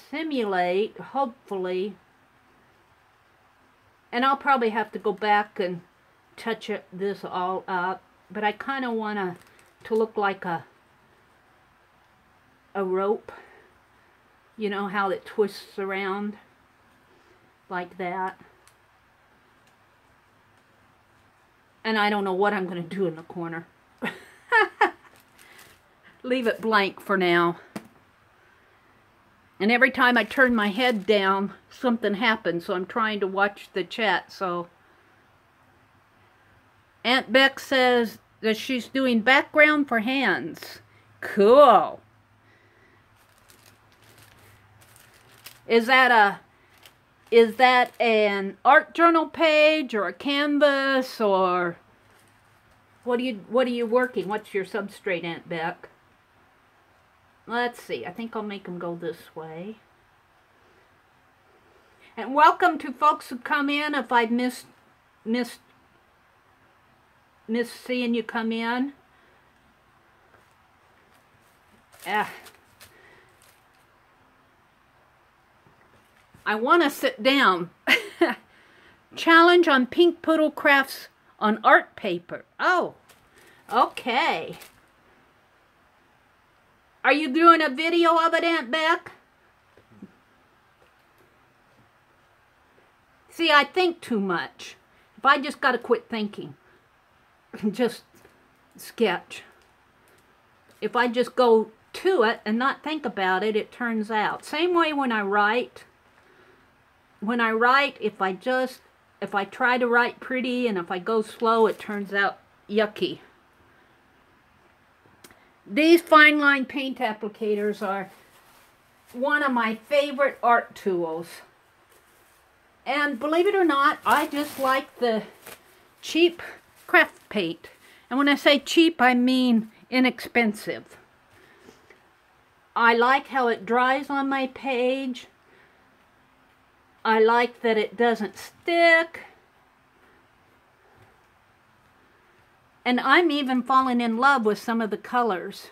S1: simulate, hopefully, and I'll probably have to go back and touch this all up. But I kind of want to look like a rope. You know how it twists around like that. And I don't know what I'm going to do in the corner. Leave it blank for now. And every time I turn my head down, something happens. So I'm trying to watch the chat. So Aunt Beck says that she's doing background for hands. Cool. Is that an art journal page or a canvas, or what are you working? What's your substrate, Aunt Beck? Let's see. I think I'll make them go this way. And welcome to folks who come in. If I've missed seeing you come in. I want to sit down. Challenge on Pink Poodle Crafts on art paper. Oh, okay. Are you doing a video of it, Aunt Beck? See, I think too much. If I just got to quit thinking. Just sketch. If I just go to it and not think about it, it turns out. Same way when I write. When I write, if I try to write pretty and if I go slow, it turns out yucky. These fine line paint applicators are one of my favorite art tools. And believe it or not, I just like the cheap craft paint. And when I say cheap, I mean inexpensive. I like how it dries on my page. I like that it doesn't stick. And I'm even falling in love with some of the colors.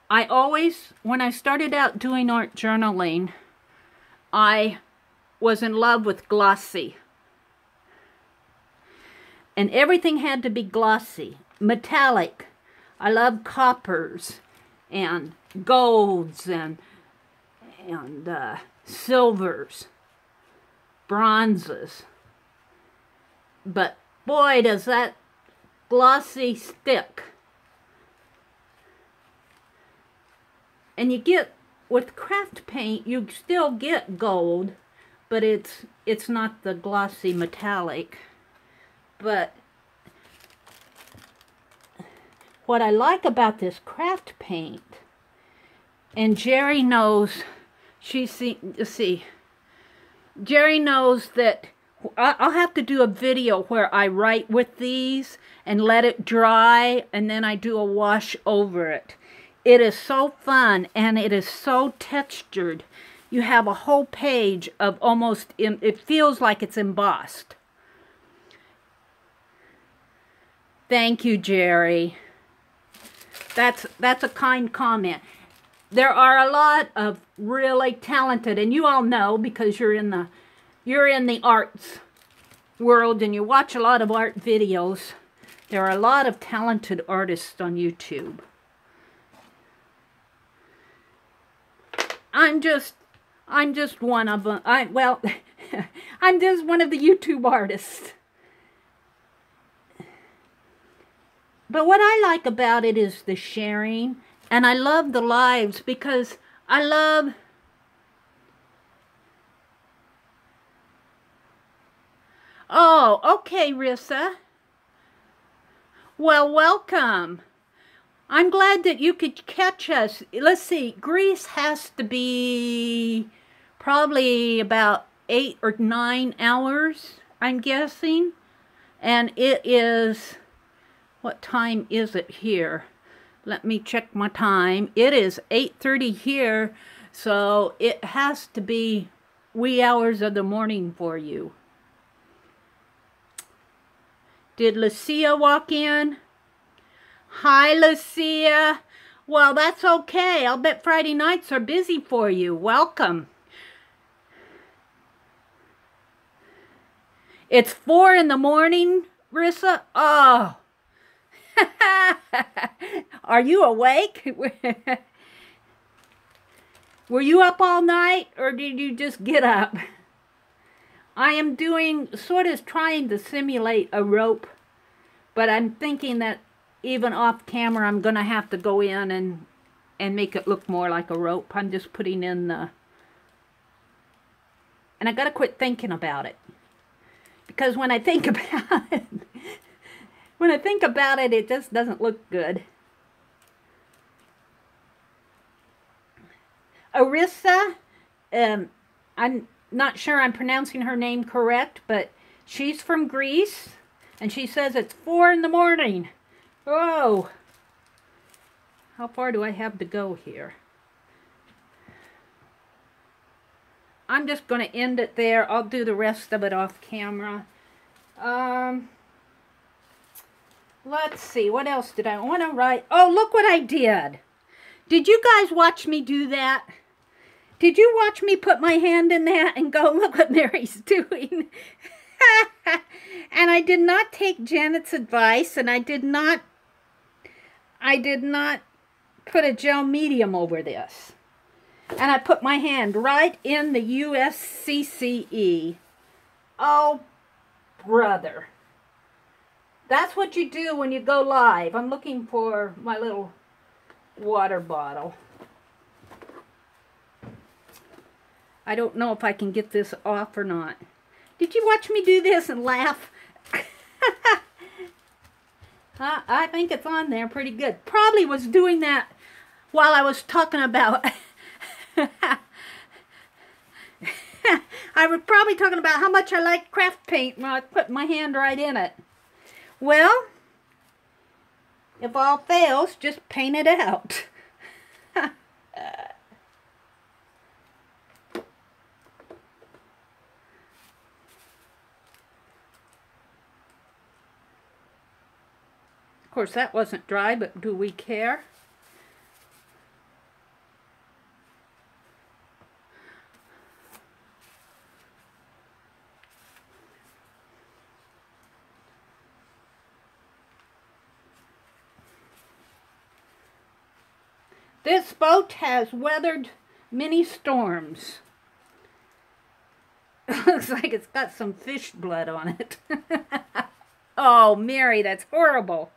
S1: I always, when I started out doing art journaling, I was in love with glossy. And everything had to be glossy, metallic. I love coppers and golds and silvers, bronzes. But boy, does that glossy stick. And you get, with craft paint, you still get gold, but it's not the glossy metallic. But what I like about this craft paint, and Jerry knows, Jerry knows that I'll have to do a video where I write with these and let it dry, and then I do a wash over it. It is so fun, and it is so textured. You have a whole page of almost, it feels like it's embossed. Thank you, Jerry. That's a kind comment. There are a lot of really talented, and you all know because you're in the arts world and you watch a lot of art videos. There are a lot of talented artists on YouTube. I'm just one of them. I'm just one of the YouTube artists. But what I like about it is the sharing, and I love the lives because I love... Oh, okay, Rissa. Well, welcome. I'm glad that you could catch us. Let's see, Greece has to be probably about 8 or 9 hours, I'm guessing. And it is, what time is it here? Let me check my time. It is 8:30 here, so it has to be wee hours of the morning for you. Did Lucia walk in? Hi, Lucia. Well, that's okay. I'll bet Friday nights are busy for you. Welcome. It's 4 in the morning, Rissa? Oh. Are you awake? Were you up all night, or did you just get up? I am doing, sort of trying to simulate a rope, but I'm thinking that even off camera I'm going to have to go in and make it look more like a rope. I'm just putting in the... And I got to quit thinking about it. Because when I think about it, it just doesn't look good. Arissa. I'm not sure I'm pronouncing her name correct, but she's from Greece, and she says it's 4 in the morning. Whoa! How far do I have to go here? I'm just going to end it there. I'll do the rest of it off camera. Let's see. What else did I want to write? Oh, look what I did. Did you guys watch me do that? Did you watch me put my hand in that and go, look what Meri's doing? And I did not take Janet's advice, and I did not put a gel medium over this. And I put my hand right in the USCCE. Oh, brother. That's what you do when you go live. I'm looking for my little water bottle. I don't know if I can get this off or not. Did you watch me do this and laugh? I think it's on there pretty good. Probably was doing that while I was talking about... I was probably talking about how much I like craft paint when I put my hand right in it. Well, if all fails, just paint it out. Of course, that wasn't dry, but do we care? This boat has weathered many storms. Looks like it's got some fish blood on it. Oh, Meri, that's horrible.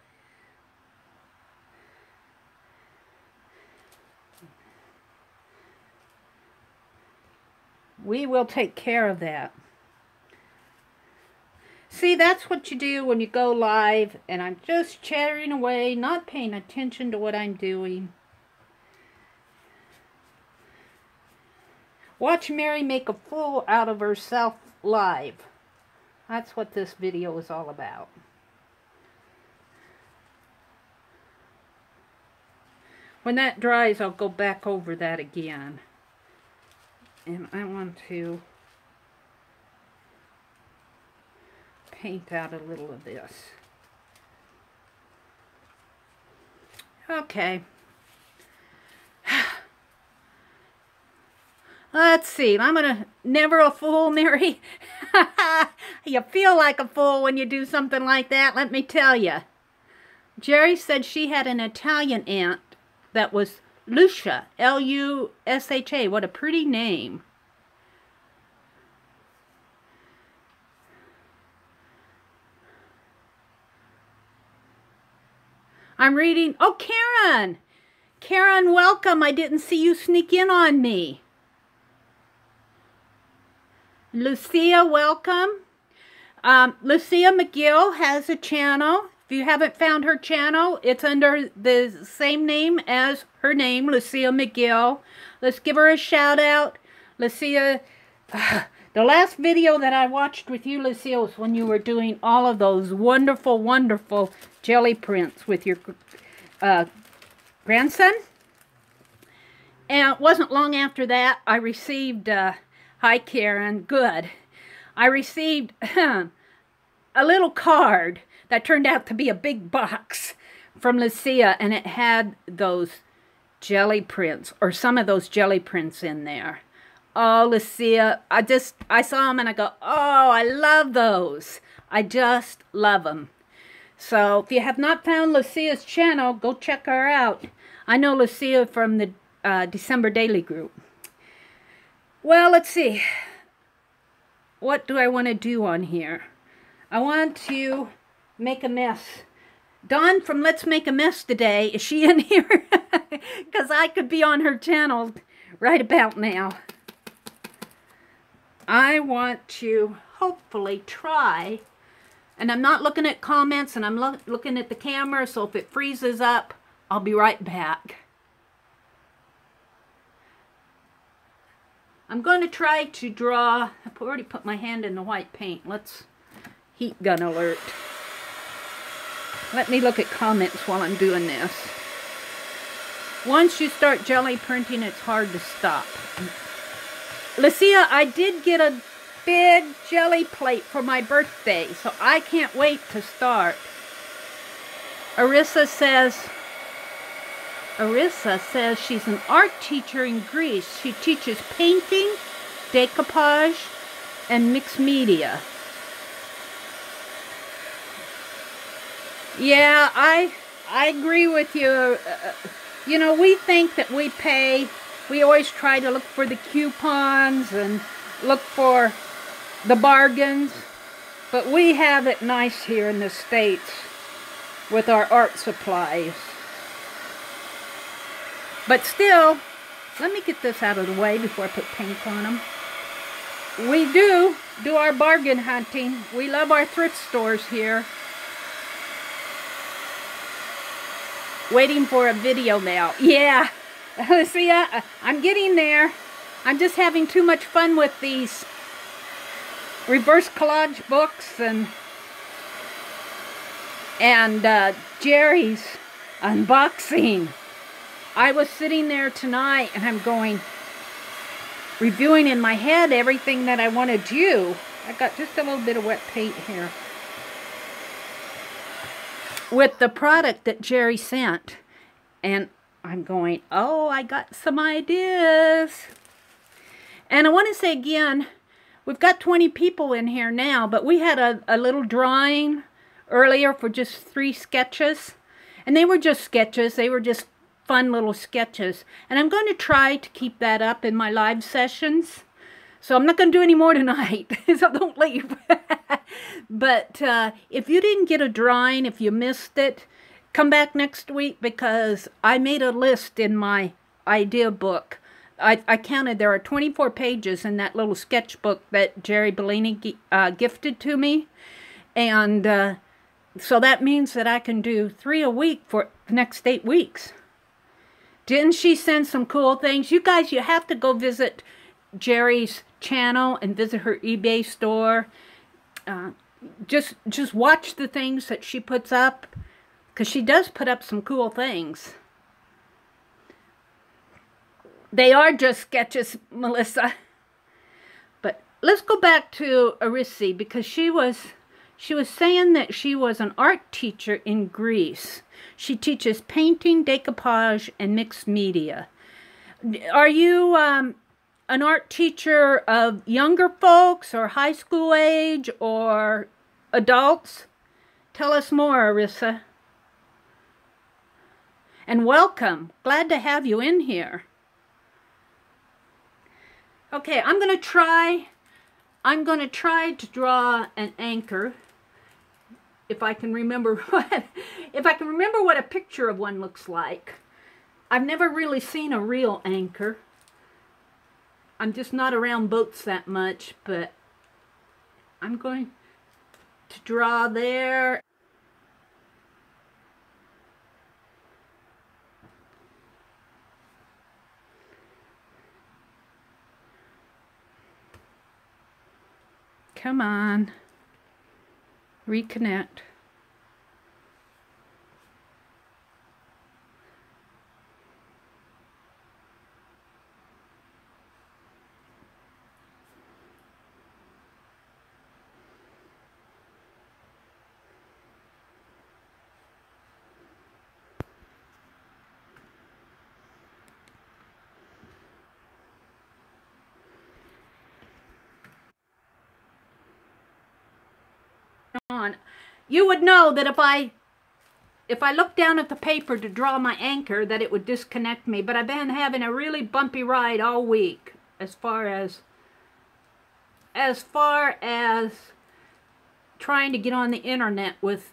S1: We will take care of that. See, that's what you do when you go live, and I'm just chattering away, not paying attention to what I'm doing. Watch Meri make a fool out of herself live. That's what this video is all about. When that dries, I'll go back over that again. And I want to paint out a little of this. Okay. Let's see. I'm gonna never a fool, Meri. You feel like a fool when you do something like that, let me tell you. Jerry said she had an Italian aunt that was Lucia, L-U-S-H-A. What a pretty name. I'm reading. Oh, Karen. Karen, welcome. I didn't see you sneak in on me. Lucia, welcome. Lucia McGill has a channel. If you haven't found her channel, it's under the same name as her name, Lucia McGill. Let's give her a shout out. Lucia, the last video that I watched with you, Lucia, was when you were doing all of those wonderful, wonderful jelly prints with your grandson. And it wasn't long after that, I received, hi Karen, good. I received a little card that turned out to be a big box from Lucia, and it had those jelly prints, or some of those jelly prints in there. Oh, Lucia, I saw them and I go, oh, I love those. I just love them. So if you have not found Lucia's channel, go check her out. I know Lucia from the December Daily Group. Well, let's see. What do I want to do on here? I want to make a mess. Dawn from Let's Make a Mess today, is she in here? Because I could be on her channel right about now. I want to hopefully try, and I'm not looking at comments, and I'm looking at the camera, so if it freezes up, I'll be right back. I'm going to try to draw. I've already put my hand in the white paint. Let's heat gun alert. Let me look at comments while I'm doing this. Once you start jelly printing, it's hard to stop. Lucia, I did get a big jelly plate for my birthday, so I can't wait to start. Arissa says she's an art teacher in Greece. She teaches painting, decoupage, and mixed media. Yeah, I agree with you. You know, we think that we pay. We always try to look for the coupons and look for the bargains. But we have it nice here in the States with our art supplies. But still, let me get this out of the way before I put paint on them. We do our bargain hunting. We love our thrift stores here. Waiting for a video now. Yeah, see, I'm getting there. I'm just having too much fun with these reverse collage books and Jerry's unboxing. I was sitting there tonight and I'm going, reviewing in my head everything that I want to do. I got just a little bit of wet paint here. With the product that Jerry sent. And I'm going, oh, I got some ideas. And I want to say again, we've got 20 people in here now, but we had a little drawing earlier for just 3 sketches. And they were just sketches. They were just fun little sketches. And I'm going to try to keep that up in my live sessions. So I'm not going to do any more tonight, so don't leave. But if you didn't get a drawing, if you missed it, come back next week because I made a list in my idea book. I counted, there are 24 pages in that little sketchbook that Jerry Bellini gifted to me. And so that means that I can do 3 a week for the next 8 weeks. Didn't she send some cool things? You guys, you have to go visit Jerry's channel and visit her eBay store. Just watch the things that she puts up, because she does put up some cool things. They are just sketches, Melissa. But let's go back to Arisi, because she was saying that she was an art teacher in Greece. She teaches painting, decoupage, and mixed media. Are you an art teacher of younger folks or high school age or adults? Tell us more, Arissa. And welcome. Glad to have you in here. Okay, I'm going to try to draw an anchor. If I can remember what a picture of one looks like. I've never really seen a real anchor. I'm just not around boats that much, but I'm going to draw there. Come on. Reconnect. On. You would know that if I look down at the paper to draw my anchor, that it would disconnect me. But I've been having a really bumpy ride all week as far as trying to get on the internet with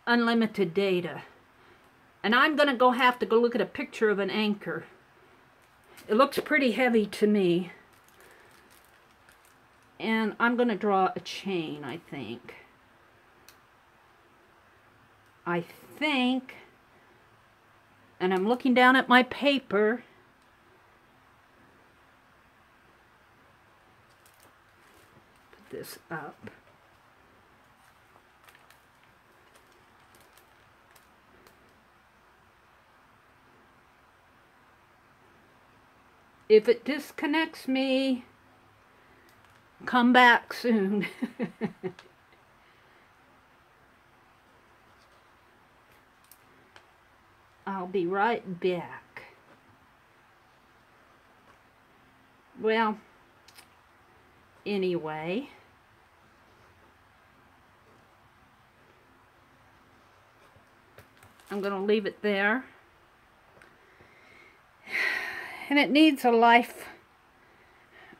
S1: unlimited data. And I'm going to have to go look at a picture of an anchor. It looks pretty heavy to me. And I'm going to draw a chain, I think. And I'm looking down at my paper. this up. If it disconnects me, come back soon. I'll be right back. Well, anyway, I'm going to leave it there. And it needs a life.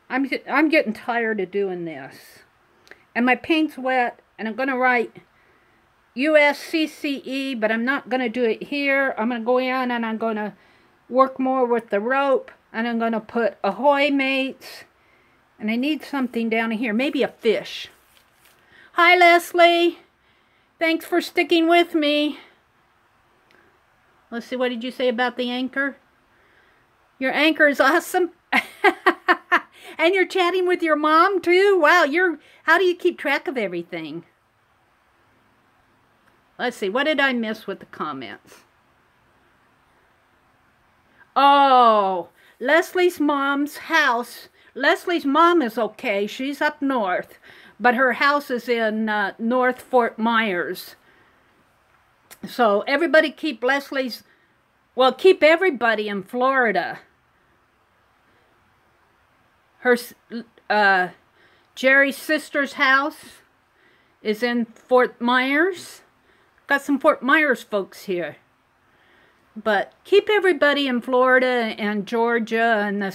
S1: I'm getting tired of doing this. And my paint's wet, and I'm going to write USCCE, but I'm not going to do it here. I'm going to go in and I'm going to work more with the rope, and I'm going to put ahoy mates, and I need something down here, maybe a fish. Hi, Leslie. Thanks for sticking with me. Let's see, what did you say about the anchor? Your anchor is awesome. And you're chatting with your mom too? Wow, how do you keep track of everything? Let's see, what did I miss with the comments? Oh, Leslie's mom's house. Leslie's mom is okay. She's up north. But her house is in North Fort Myers. So everybody keep Leslie's... Well, keep everybody in Florida. Her, Jerry's sister's house is in Fort Myers. Got some Fort Myers folks here. But keep everybody in Florida and Georgia and the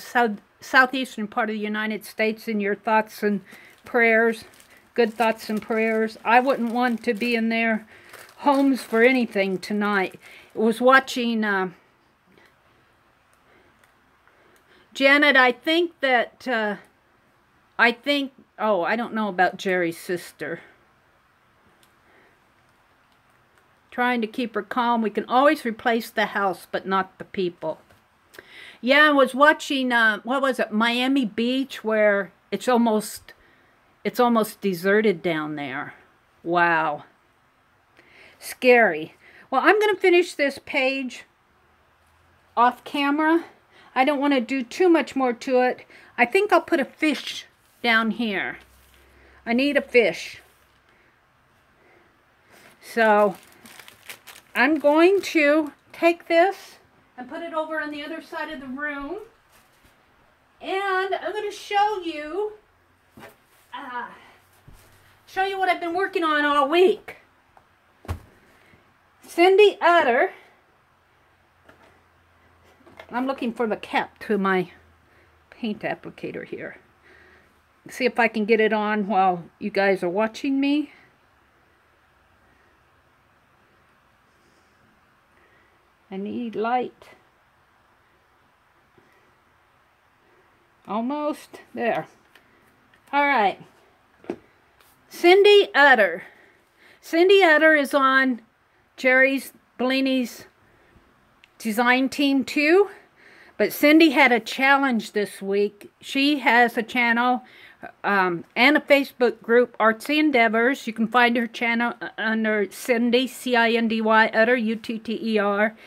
S1: southeastern part of the United States in your thoughts and prayers. Good thoughts and prayers. I wouldn't want to be in their homes for anything tonight. I was watching... Janet, I think that... Oh, I don't know about Jerry's sister. Trying to keep her calm. We can always replace the house, but not the people. Yeah, I was watching, what was it, Miami Beach, where it's almost deserted down there. Wow. Scary. Well, I'm going to finish this page off camera. I don't want to do too much more to it. I think I'll put a fish down here. I need a fish. So... I'm going to take this and put it over on the other side of the room. And I'm going to show you what I've been working on all week. Cindy Utter. I'm looking for the cap to my paint applicator here. See if I can get it on while you guys are watching me. I need light. Almost there. All right. Cindy Utter. Cindy Utter is on Jerry's Bellini's design team too. But Cindy had a challenge this week. She has a channel and a Facebook group, Artsy Endeavors. You can find her channel under Cindy, C-I-N-D-Y, Utter, U-T-T-E-R.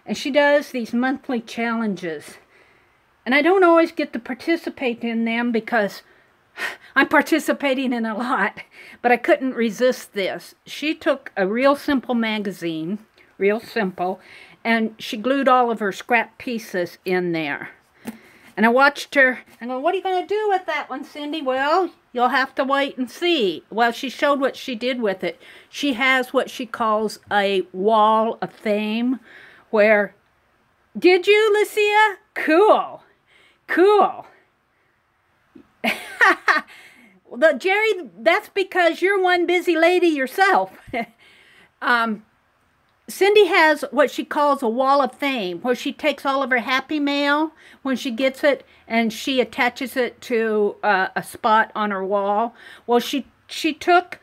S1: And she does these monthly challenges. And I don't always get to participate in them because I'm participating in a lot. But I couldn't resist this. She took a Real Simple magazine, Real Simple, and she glued all of her scrap pieces in there. And I watched her, and go, what are you going to do with that one, Cindy? Well, you'll have to wait and see. Well, she showed what she did with it. She has what she calls a wall of fame, where, did you, Lucia? Cool. Cool. Well, Jerry, that's because you're one busy lady yourself. Cindy has what she calls a wall of fame, where she takes all of her happy mail when she gets it, and she attaches it to a spot on her wall. Well, she took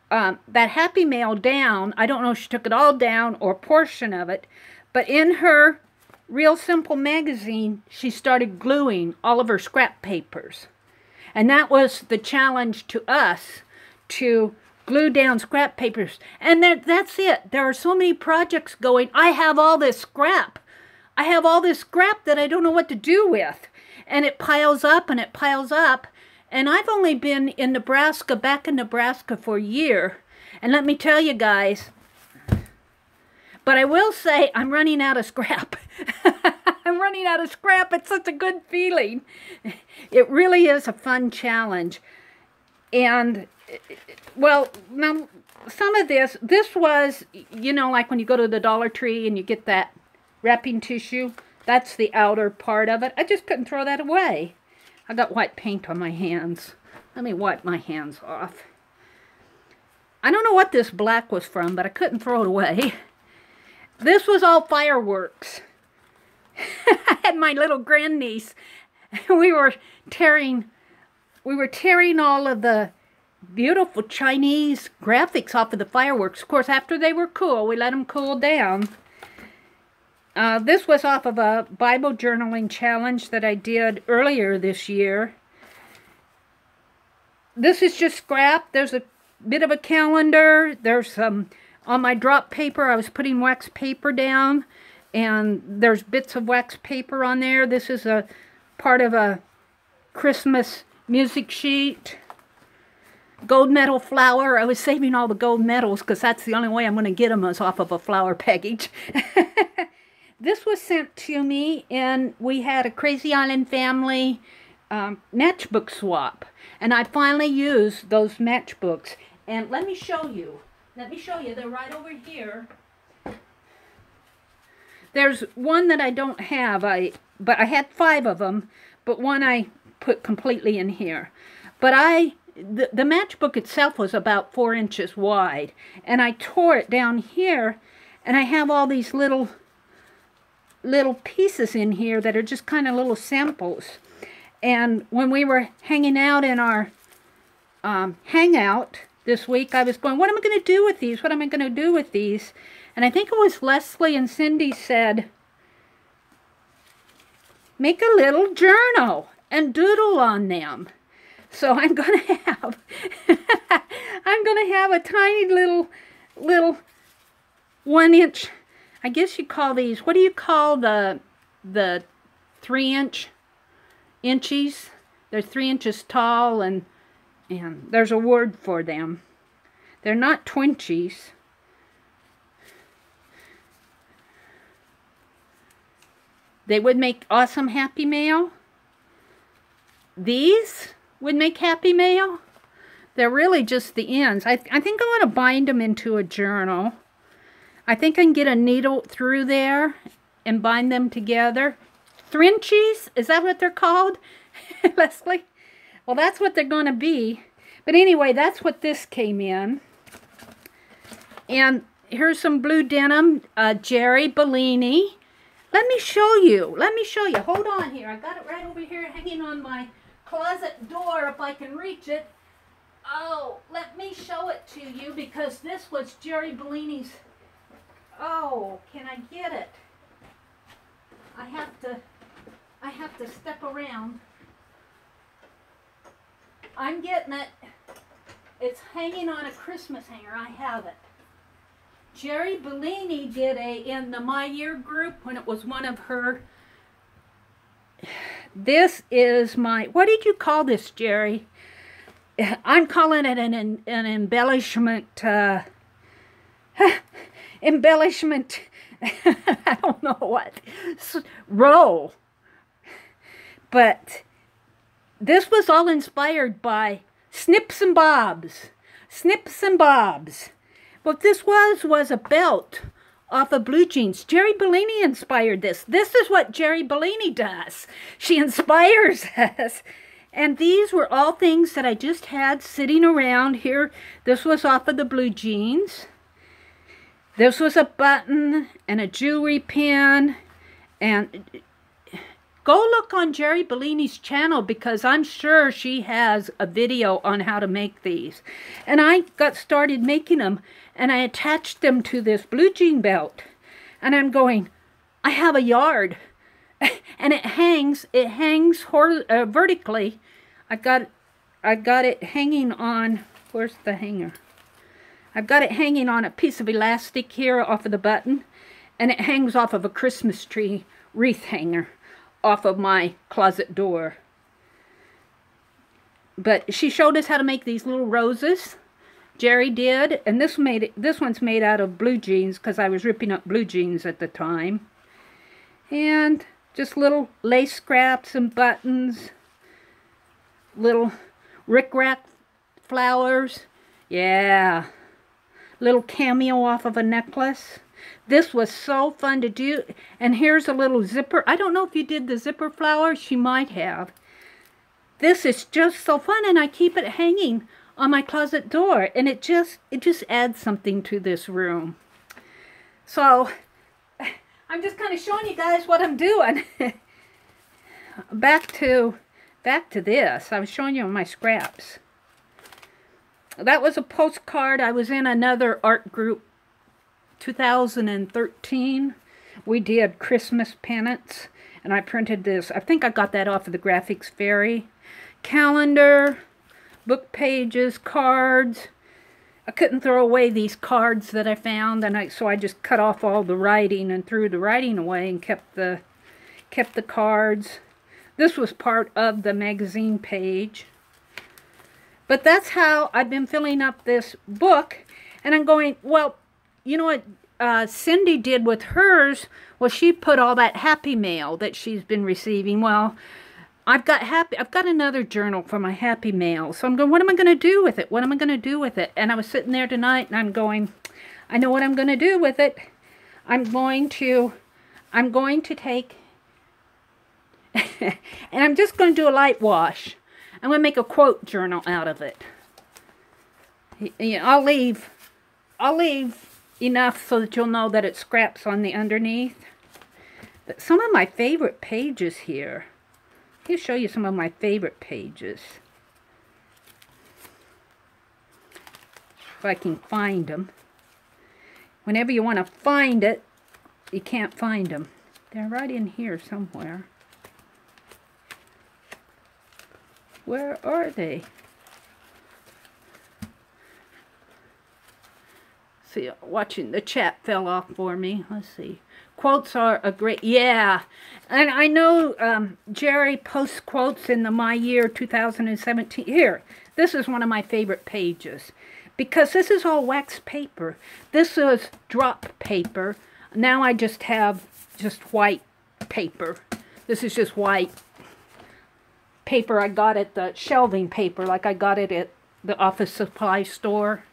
S1: that happy mail down. I don't know if she took it all down or a portion of it, but in her Real Simple magazine, she started gluing all of her scrap papers. And that was the challenge to us, to glue down scrap papers. And that's it. There are so many projects going. I have all this scrap. I have all this scrap that I don't know what to do with. And it piles up and it piles up. And I've only been in Nebraska, back in Nebraska for a year. And let me tell you guys, but I will say I'm running out of scrap. I'm running out of scrap. It's such a good feeling. It really is a fun challenge. And, well, now, some of this was, you know, like when you go to the Dollar Tree and you get that wrapping tissue. That's the outer part of it. I just couldn't throw that away. I got white paint on my hands. Let me wipe my hands off. I don't know what this black was from, but I couldn't throw it away. This was all fireworks. I had my little grandniece. We were tearing all of the beautiful Chinese graphics off of the fireworks. Of course, after they were cool, we let them cool down. This was off of a Bible journaling challenge that I did earlier this year. This is just scrap. There's a bit of a calendar. There's some, on my drop paper, I was putting wax paper down, and there's bits of wax paper on there. This is a part of a Christmas music sheet. Gold medal flower. I was saving all the gold medals because that's the only way I'm going to get them, is off of a flower package. This was sent to me, and we had a Crazy Island family matchbook swap. And I finally used those matchbooks. And let me show you. Let me show you. They're right over here. There's one that I don't have, but I had 5 of them, but one I put completely in here. But the matchbook itself was about 4 inches wide, and I tore it down here, and I have all these little pieces in here that are just kind of little samples. And when we were hanging out in our hangout this week, I was going, what am I going to do with these? What am I going to do with these? And I think it was Leslie and Cindy said, make a little journal and doodle on them. So I'm going to have, a tiny little 1-inch, I guess you call these, what do you call the 3-inch inchies? They're 3 inches tall, and there's a word for them. They're not twinchies. They would make awesome Happy Mail. These would make Happy Mail. They're really just the ends. I think I want to bind them into a journal. I think I can get a needle through there and bind them together. Thrinchies? Is that what they're called, Leslie? Well, that's what they're going to be. But anyway, that's what this came in. And here's some blue denim, Jerry Bellini. Let me show you. Let me show you. Hold on here. I got it right over here hanging on my closet door if I can reach it. Oh, let me show it to you because this was Jerry Bellini's. Oh, can I get it? I have to step around. I'm getting it. It's hanging on a Christmas hanger. I have it. Jerry Bellini did in the My Year group when it was one of her. This is my, what did you call this, Jerry? I'm calling it an embellishment, embellishment, I don't know what, roll. But this was all inspired by Snips and Bobs. Snips and Bobs. What this was a belt off of blue jeans. Jerry Bellini inspired this. This is what Jerry Bellini does. She inspires us. And these were all things that I just had sitting around here. This was off of the blue jeans. This was a button and a jewelry pin. And go look on Jerry Bellini's channel because I'm sure she has a video on how to make these. And I got started making them, and I attached them to this blue jean belt. And I'm going, I have a yard. And it hangs vertically. I got I've got it hanging on, where's the hanger? I've got it hanging on a piece of elastic here off of the button, and it hangs off of a Christmas tree wreath hanger off of my closet door. But she showed us how to make these little roses. Jerry did, and this one's made out of blue jeans because I was ripping up blue jeans at the time. And just little lace scraps and buttons, little rickrack flowers. Yeah. Little cameo off of a necklace. This was so fun to do. And here's a little zipper. I don't know if you did the zipper flower. She might have. This is just so fun, and I keep it hanging on my closet door, and it just adds something to this room. So I'm just kind of showing you guys what I'm doing. back to this. I was showing you my scraps. That was a postcard. I was in another art group, 2013. We did Christmas pennants, and I printed this. I think I got that off of the Graphics Fairy. Calendar, book pages, cards. I couldn't throw away these cards that I found, and so I just cut off all the writing and threw the writing away and kept the cards. This was part of the magazine page. But that's how I've been filling up this book. And I'm going, well, you know what Cindy did with hers? Well, she put all that happy mail that she's been receiving. Well, I've got another journal for my happy mail. So I'm going, what am I going to do with it? What am I going to do with it? And I was sitting there tonight and I'm going, I know what I'm going to do with it. I'm going to take, and I'm just going to do a light wash. I'm going to make a quote journal out of it. I'll leave enough so that you'll know that it scraps on the underneath. But some of my favorite pages here. I'll show you some of my favorite pages. If I can find them. Whenever you want to find it, you can't find them. They're right in here somewhere. Where are they? See, watching the chat fell off for me. Let's see. Quotes are a great, yeah. And I know Jerry posts quotes in the My Year 2017. Here, this is one of my favorite pages. Because this is all wax paper. This is drop paper. Now I just have just white paper. This is just white paper I got at the shelving paper, like I got it at the office supply store.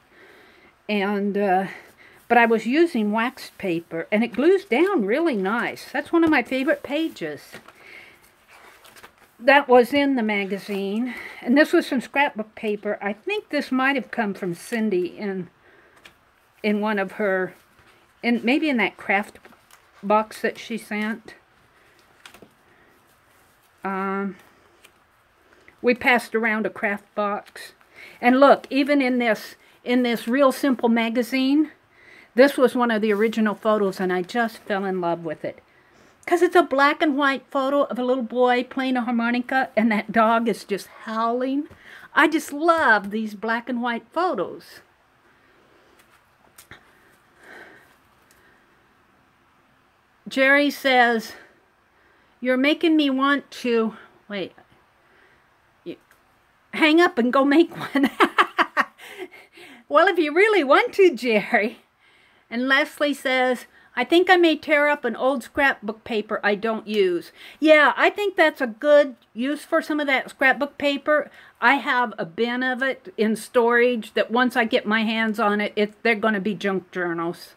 S1: And but I was using wax paper, and it glues down really nice. That's one of my favorite pages. That was in the magazine, and this was some scrapbook paper. I think this might have come from Cindy in one of her, maybe in that craft box that she sent. We passed around a craft box. And look, even in this Real Simple magazine, this was one of the original photos, and I just fell in love with it. Because it's a black and white photo of a little boy playing a harmonica, and that dog is just howling. I just love these black and white photos. Jerry says, you're making me want to, wait, hang up and go make one. Well, if you really want to, Jerry. And Leslie says, I think I may tear up an old scrapbook paper I don't use. Yeah, I think that's a good use for some of that scrapbook paper. I have a bin of it in storage that once I get my hands on it, they're going to be junk journals.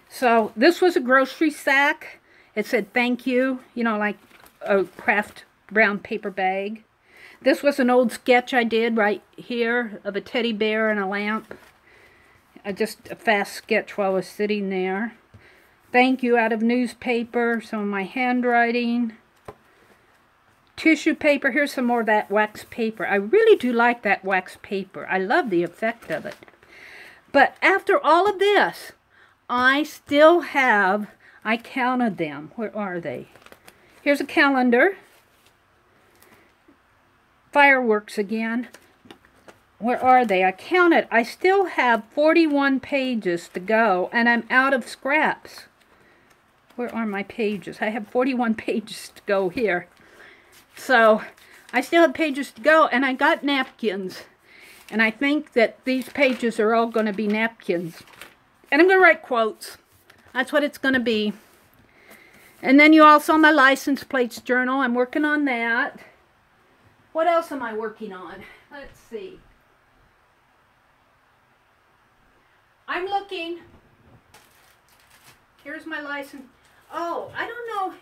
S1: So this was a grocery sack. It said thank you, you know, like a craft brown paper bag. This was an old sketch I did right here of a teddy bear and a lamp. Just a fast sketch while I was sitting there. Thank you out of newspaper, some of my handwriting. Tissue paper, here's some more of that wax paper. I really do like that wax paper. I love the effect of it. But after all of this, I still have, I counted them. Where are they? Here's a calendar. fireworks again. Where are they? I counted. I still have 41 pages to go, and I'm out of scraps. Where are my pages? I have 41 pages to go here. So, I still have pages to go, and I got napkins. And I think that these pages are all going to be napkins. And I'm going to write quotes. That's what it's going to be. And then you all saw my license plates journal. I'm working on that. What else am I working on? Let's see. I'm looking. Here's my license. Oh, I don't know.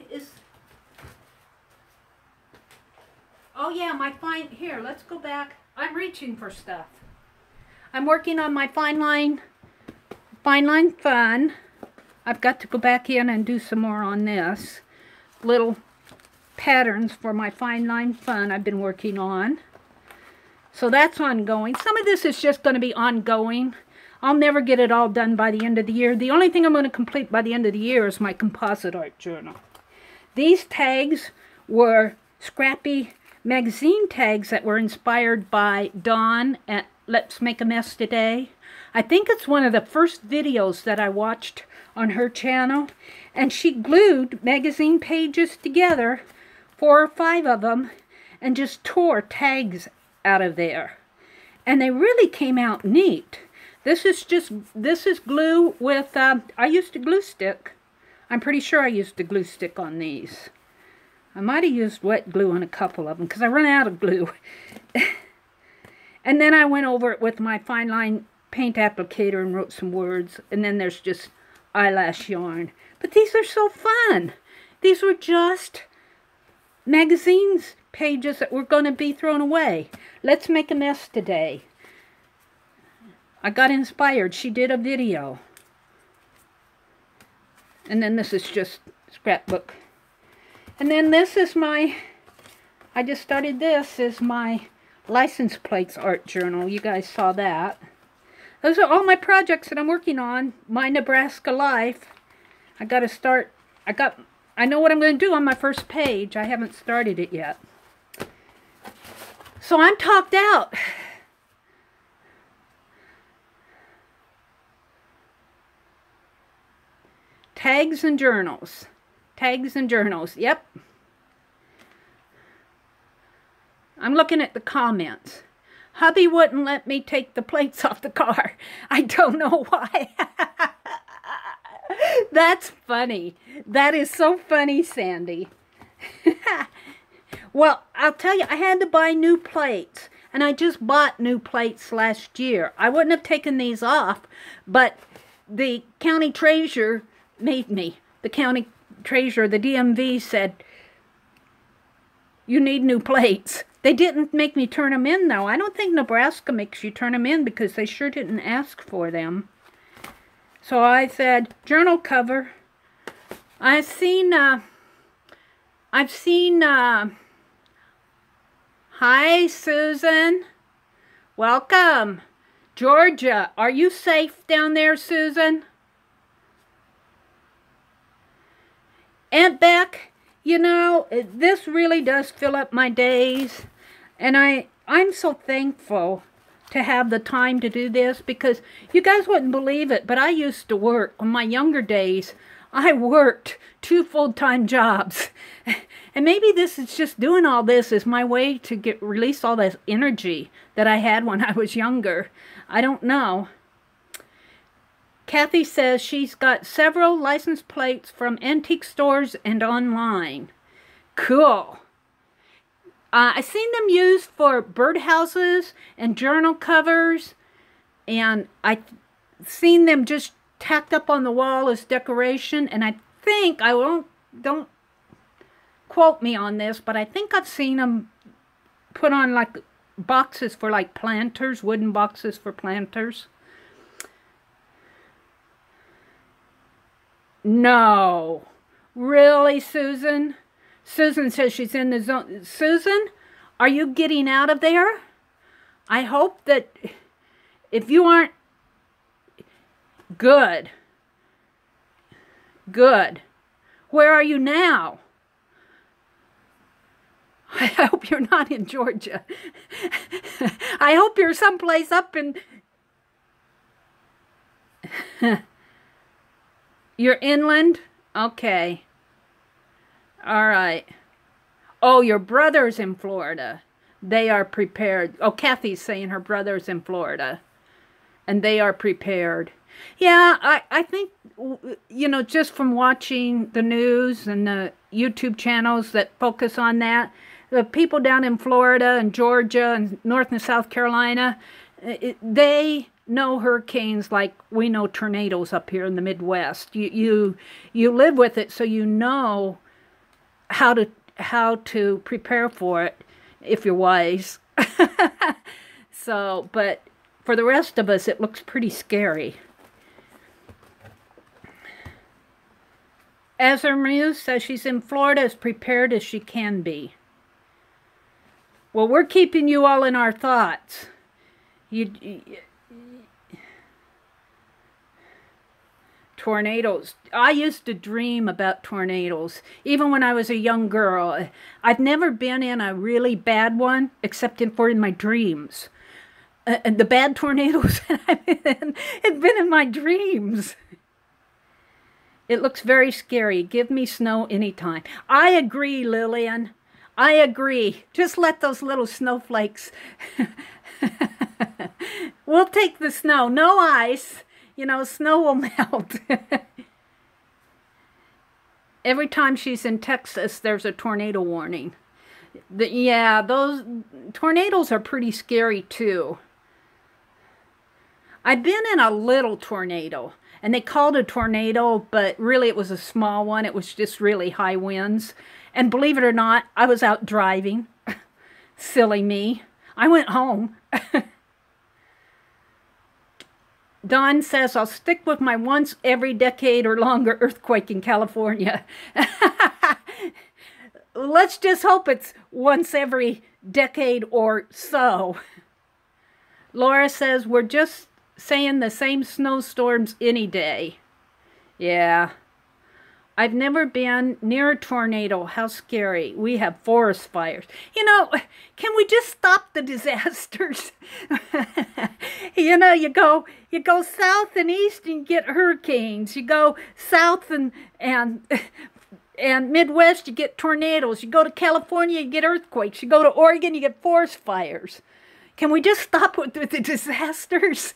S1: Oh yeah, here, let's go back. I'm reaching for stuff. I'm working on my fine line fun. I've got to go back in and do some more on this. Little patterns for my fine line fun I've been working on. So that's ongoing. Some of this is just going to be ongoing. I'll never get it all done by the end of the year. The only thing I'm going to complete by the end of the year is my composite art journal. These tags were scrappy magazine tags that were inspired by Dawn at Let's Make a Mess Today. I think it's one of the first videos that I watched on her channel, and she glued magazine pages together, 4 or 5 of them, and just tore tags out of there. And they really came out neat. This is glue with, I used a glue stick. I'm pretty sure I used a glue stick on these. I might have used wet glue on a couple of them because I run out of glue. And then I went over it with my fine line paint applicator and wrote some words. And then there's just eyelash yarn. But these are so fun. These were just magazines pages that were going to be thrown away. Let's Make a Mess Today. I got inspired. She did a video. And then this is just scrapbook. And then this is I just started this as my license plates art journal. You guys saw that. Those are all my projects that I'm working on. My Nebraska life. I got to start. I know what I'm going to do on my first page. I haven't started it yet. So I'm talked out. Tags and journals. Tags and journals. Yep. I'm looking at the comments. Hubby wouldn't let me take the plates off the car. I don't know why. That's funny. That is so funny, Sandy. Well, I'll tell you, I had to buy new plates. And I just bought new plates last year. I wouldn't have taken these off, but the county treasurer made me. The county treasurer, the DMV, said, you need new plates. They didn't make me turn them in, though. I don't think Nebraska makes you turn them in because they sure didn't ask for them. So I said, journal cover. I've seen, hi, Susan. Welcome. Georgia, are you safe down there, Susan? Aunt Beck, you know, this really does fill up my days. And I'm so thankful to have the time to do this because you guys wouldn't believe it, but I used to work. In my younger days, I worked 2 full-time jobs. And maybe this is just doing all this is my way to release all this energy that I had when I was younger. I don't know. Kathy says she's got several license plates from antique stores and online. Cool. I've seen them used for birdhouses and journal covers. And I've seen them just tacked up on the wall as decoration. And I think, don't quote me on this, but I think I've seen them put on like boxes for like planters, wooden boxes for planters. No. Really, Susan? Susan says she's in the zone. Susan, are you getting out of there? I hope that if you aren't... Good. Good. Where are you now? I hope you're not in Georgia. I hope you're someplace up in... You're inland? Okay. All right. Oh, your brother's in Florida. They are prepared. Oh, Kathy's saying her brother's in Florida. And they are prepared. Yeah, I think, you know, just from watching the news and the YouTube channels that focus on that, the people down in Florida and Georgia and North and South Carolina, they know hurricanes like we know tornadoes up here in the Midwest. You live with it, so you know how to prepare for it if you're wise. So, but for the rest of us, it looks pretty scary. Ezra Muse says she's in Florida as prepared as she can be. Well, we're keeping you all in our thoughts. Tornadoes. I used to dream about tornadoes, even when I was a young girl. I've never been in a really bad one, except in my dreams. And the bad tornadoes that I've been in have been in my dreams. It looks very scary. Give me snow anytime. I agree, Lillian. I agree. Just let those little snowflakes. We'll take the snow. No ice. You know, snow will melt. Every time she's in Texas, there's a tornado warning. Yeah, those tornadoes are pretty scary too. I've been in a little tornado, and they called it a tornado, but really it was a small one. It was just really high winds. And believe it or not, I was out driving. Silly me. I went home. Don says, I'll stick with my once every decade or longer earthquake in California. Let's just hope it's once every decade or so. Laura says, we're just saying the same snowstorms any day. Yeah. I've never been near a tornado. How scary. We have forest fires. You know, can we just stop the disasters? You know, you go south and east and you get hurricanes. You go south and Midwest, you get tornadoes. You go to California, you get earthquakes. You go to Oregon, you get forest fires. Can we just stop with the disasters?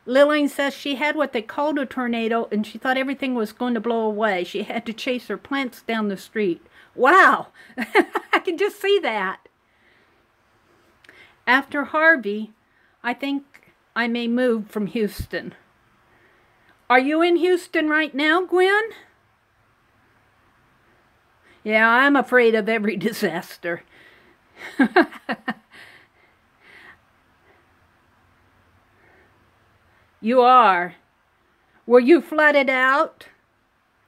S1: Lillian says she had what they called a tornado and she thought everything was going to blow away. She had to chase her plants down the street. Wow! I can just see that. After Harvey, I think I may move from Houston. Are you in Houston right now, Gwen? Yeah, I'm afraid of every disaster. You are. Were you flooded out,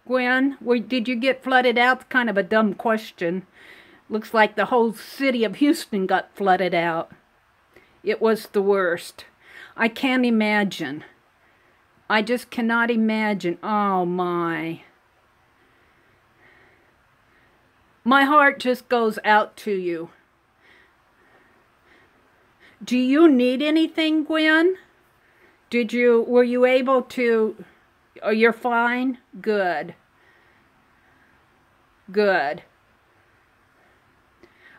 S1: Gwen? Did you get flooded out? Kind of a dumb question. Looks like the whole city of Houston got flooded out. It was the worst. I can't imagine. I just cannot imagine. Oh, my. My heart just goes out to you. Do you need anything, Gwen? Were you able to, oh, you're fine? Good. Good.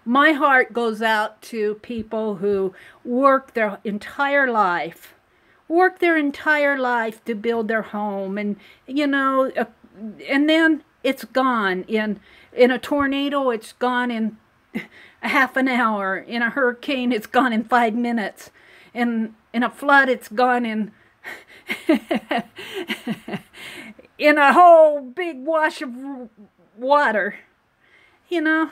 S1: My heart goes out to people who work their entire life to build their home, and, you know, and then it's gone. In a tornado, it's gone in a half an hour. In a hurricane, it's gone in 5 minutes. In a flood, it's gone in in a whole big wash of water. You know,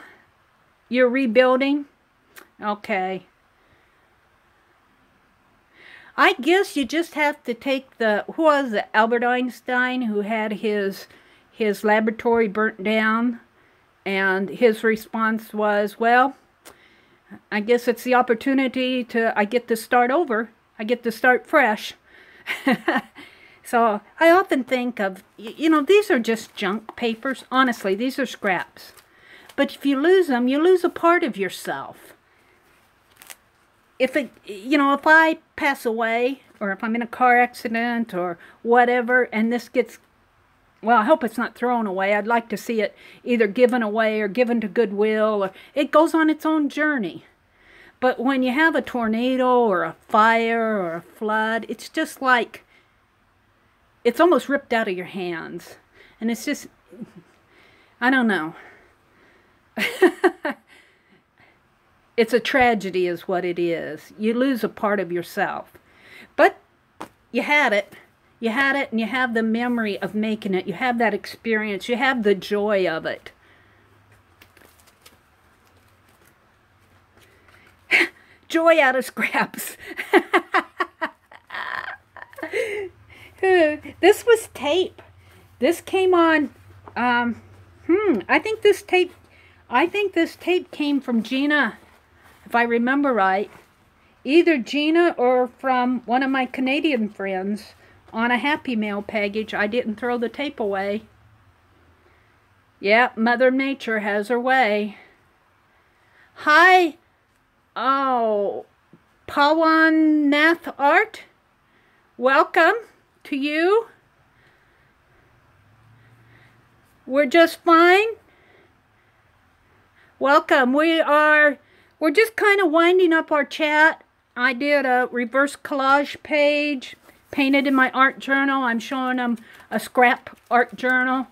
S1: you're rebuilding. Okay. I guess you just have to take who was it, Albert Einstein, who had his laboratory burnt down, and his response was, well, I guess it's the opportunity I get to start over. I get to start fresh. So I often think of, you know, these are just junk papers. Honestly, these are scraps. But if you lose them, you lose a part of yourself. If it, you know, if I pass away, or if I'm in a car accident or whatever, and this gets, well, I hope it's not thrown away. I'd like to see it either given away or given to Goodwill, or it goes on its own journey. But when you have a tornado or a fire or a flood, it's just like, it's almost ripped out of your hands. And it's just, I don't know. It's a tragedy is what it is. You lose a part of yourself. But you had it. You had it, and you have the memory of making it. You have that experience. You have the joy of it. Joy out of scraps. This was tape. This came on, I think this tape came from Gina, if I remember right. Either Gina or from one of my Canadian friends on a Happy Mail package. I didn't throw the tape away. Yeah, Mother Nature has her way. Hi. Oh, Pawan Nath Art. Welcome to you. We're just fine. Welcome. We're just kind of winding up our chat. I did a reverse collage page, painted in my art journal. I'm showing them a scrap art journal.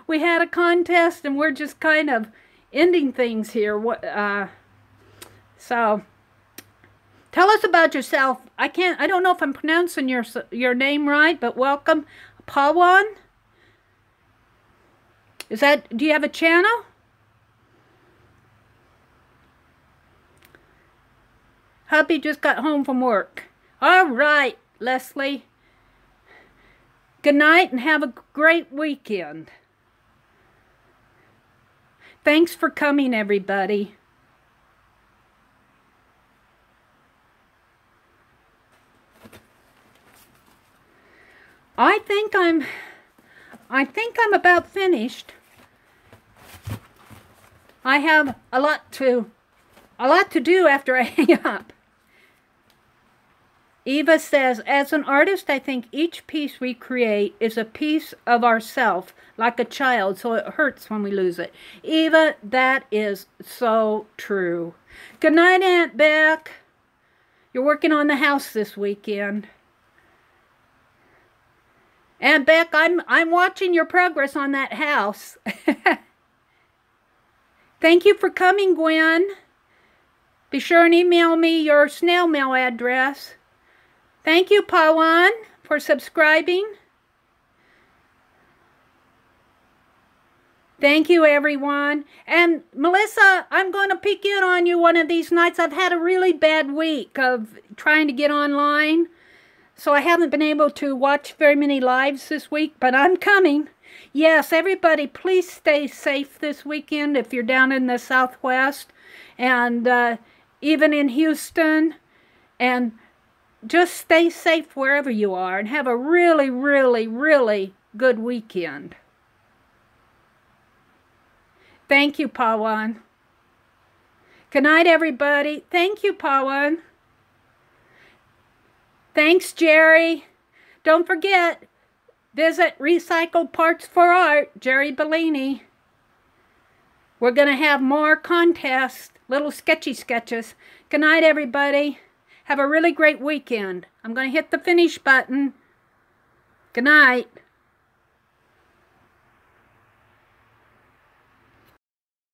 S1: We had a contest, and we're just kind of ending things here. So, tell us about yourself. I don't know if I'm pronouncing your name right, but welcome, Pawan. Do you have a channel? Hubby just got home from work. All right, Leslie. Good night and have a great weekend. Thanks for coming, everybody. I think I'm about finished. I have a lot to do after I hang up. Eva says, as an artist, I think each piece we create is a piece of ourself, like a child, so it hurts when we lose it. Eva, that is so true. Good night, Aunt Beck. You're working on the house this weekend. Aunt Beck, I'm watching your progress on that house. Thank you for coming, Gwen. Be sure and email me your snail mail address. Thank you, Pawan, for subscribing. Thank you, everyone. And Melissa, I'm going to peek in on you one of these nights. I've had a really bad week of trying to get online, so I haven't been able to watch very many lives this week, but I'm coming. Yes, everybody, please stay safe this weekend if you're down in the Southwest and even in Houston. And just stay safe wherever you are and have a really, really, really good weekend. Thank you, Pawan. Good night, everybody. Thank you, Pawan. Thanks, Jerry. Don't forget, visit Recycled Parts for Art, Jerry Bellini. We're going to have more contests, little sketchy sketches. Good night, everybody. Have a really great weekend. I'm going to hit the finish button. Good night.